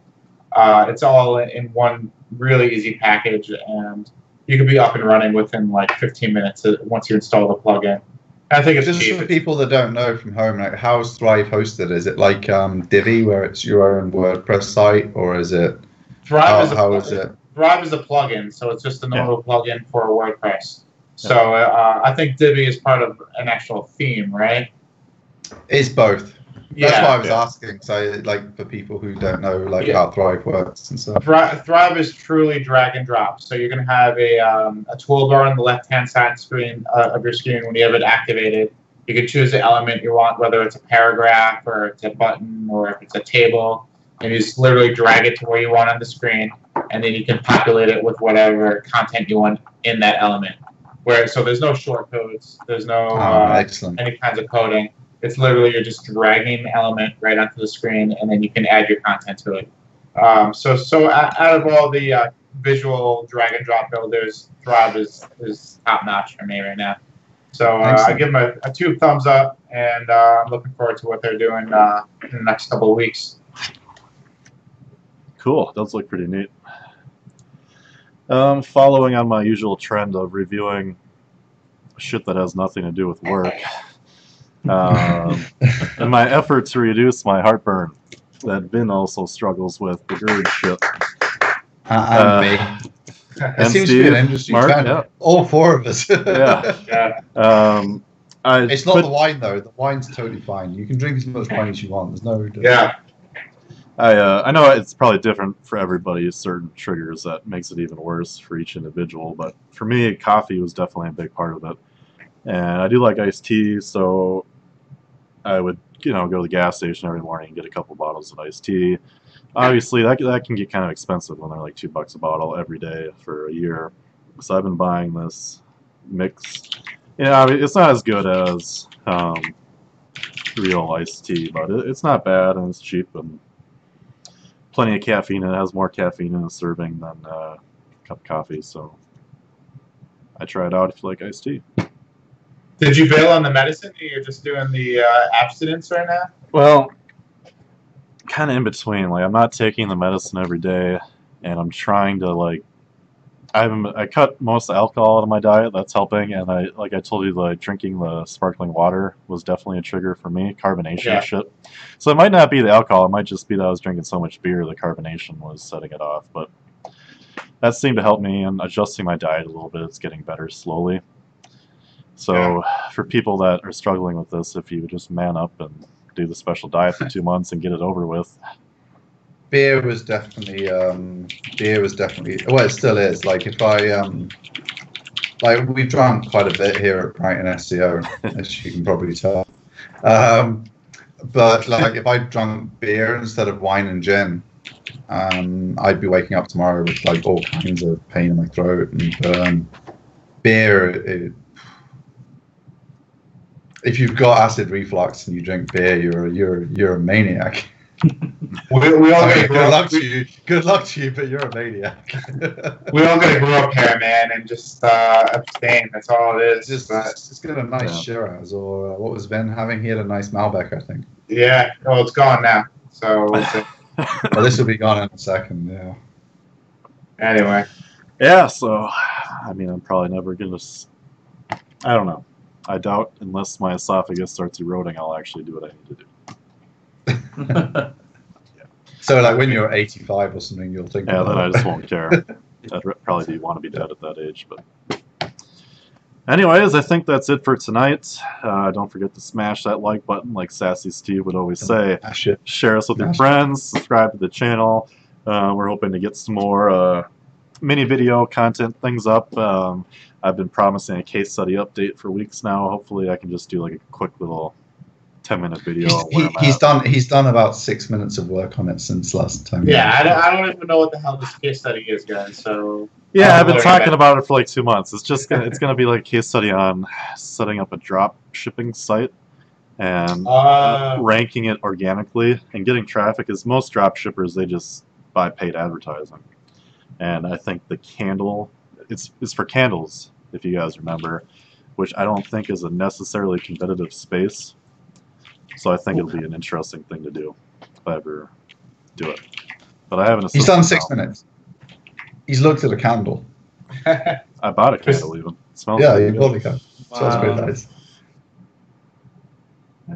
It's all in one really easy package, and you can be up and running within like 15 minutes once you install the plugin. I think it's just cheap. for people that don't know from home, like how's Thrive hosted? Is it like Divi, where it's your own WordPress site, or is it Thrive how is it? Thrive is a plugin, so it's just a normal plugin for WordPress. So I think Divi is part of an actual theme, right? It's both. Yeah, that's why I was asking. So, like, for people who don't know, like, how Thrive works and stuff. Thrive is truly drag and drop. So you're going to have a toolbar on the left-hand side screen of your screen when you have it activated. You can choose the element you want, whether it's a paragraph or it's a button or if it's a table. And you just literally drag it to where you want on the screen, and then you can populate it with whatever content you want in that element. So there's no shortcodes. There's no any kinds of coding. It's literally you're just dragging the element right onto the screen, and then you can add your content to it. So out of all the visual drag and drop builders, Thrive is top notch for me right now. So I give them a 2 thumbs up, and I'm looking forward to what they're doing in the next couple of weeks. Cool. Does look pretty neat. Following on my usual trend of reviewing shit that has nothing to do with work. In my effort to reduce my heartburn that Vin also struggles with, the GERD shit. It seems to be an industry trend. Yeah. All 4 of us. Yeah. It's not the wine, though. The wine's totally fine. You can drink as much wine as you want. There's no... Yeah. I know it's probably different for everybody, certain triggers that makes it even worse for each individual, but for me, coffee was definitely a big part of it. And I do like iced tea, so I would, go to the gas station every morning and get a couple bottles of iced tea. Obviously, that can get kind of expensive when they're like $2 a bottle every day for a year. So I've been buying this mix. It's not as good as real iced tea, but it's not bad, and it's cheap and plenty of caffeine. It has more caffeine in a serving than a cup of coffee, so I try it out if you like iced tea. Did you bail on the medicine, or you're just doing the abstinence right now? Well, kind of in between. Like, I'm not taking the medicine every day, and I'm trying to I cut most alcohol out of my diet. That's helping, and I told you, drinking the sparkling water was definitely a trigger for me. Carbonation shit. So it might not be the alcohol. It might just be that I was drinking so much beer, the carbonation was setting it off. But that seemed to help me, and adjusting my diet a little bit. It's getting better slowly. So for people that are struggling with this, if you would just man up and do the special diet for 2 months and get it over with. Beer was definitely well, it still is. Like, if I we've drunk quite a bit here at Brighton SEO, as you can probably tell. But if I drunk beer instead of wine and gin, I'd be waking up tomorrow with all kinds of pain in my throat. And beer, if you've got acid reflux and you drink beer, you're a maniac. We all good luck to you. Good luck to you, but you're a maniac. We all gotta grow up here, man, and just abstain. That's all it is. Just get a nice Shiraz, or what was Ben having? He had a nice Malbec, I think. Yeah. Well, it's gone now. So well, this will be gone in a second. Yeah. Anyway. Yeah. So, I'm probably never gonna. I don't know. I doubt, unless my esophagus starts eroding, I'll actually do what I need to do. So when you're 85 or something, you'll think. Yeah, then I just won't care. I'd probably want to be dead at that age. But anyways, I think that's it for tonight. Don't forget to smash that like button, like Sassy Steve would always say. Share us with your friends. Subscribe to the channel. We're hoping to get some more mini video content things up. I've been promising a case study update for weeks now. Hopefully, I can just do a quick little 10-minute video. He's done about 6 minutes of work on it since last time. Yeah, I don't even know what the hell this case study is, guys. So yeah, I've been talking about it for 2 months. It's gonna be like a case study on setting up a drop shipping site and ranking it organically and getting traffic. Because most drop shippers, they just buy paid advertising, and I think the candle it's for candles, if you guys remember, which I don't think is a necessarily competitive space. So I think it'll be an interesting thing to do if I ever do it. But I haven't. He's done 6 minutes. He's looked at a candle. I bought a candle even. It smells Yeah, really you good. bought a candle. Smells Wow. very nice.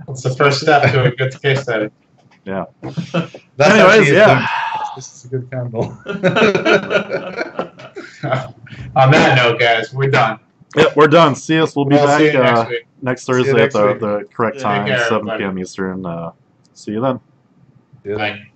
It's the first step to a good case study. Yeah. That's Anyways, actually yeah. This is a good candle. On that note, guys, we're done. Yep, we're done. See us. We'll be We'll see back you next week. next See you Thursday next at week. the correct Take time, care, 7 everybody. p.m. Eastern. See you then. Yeah. Bye.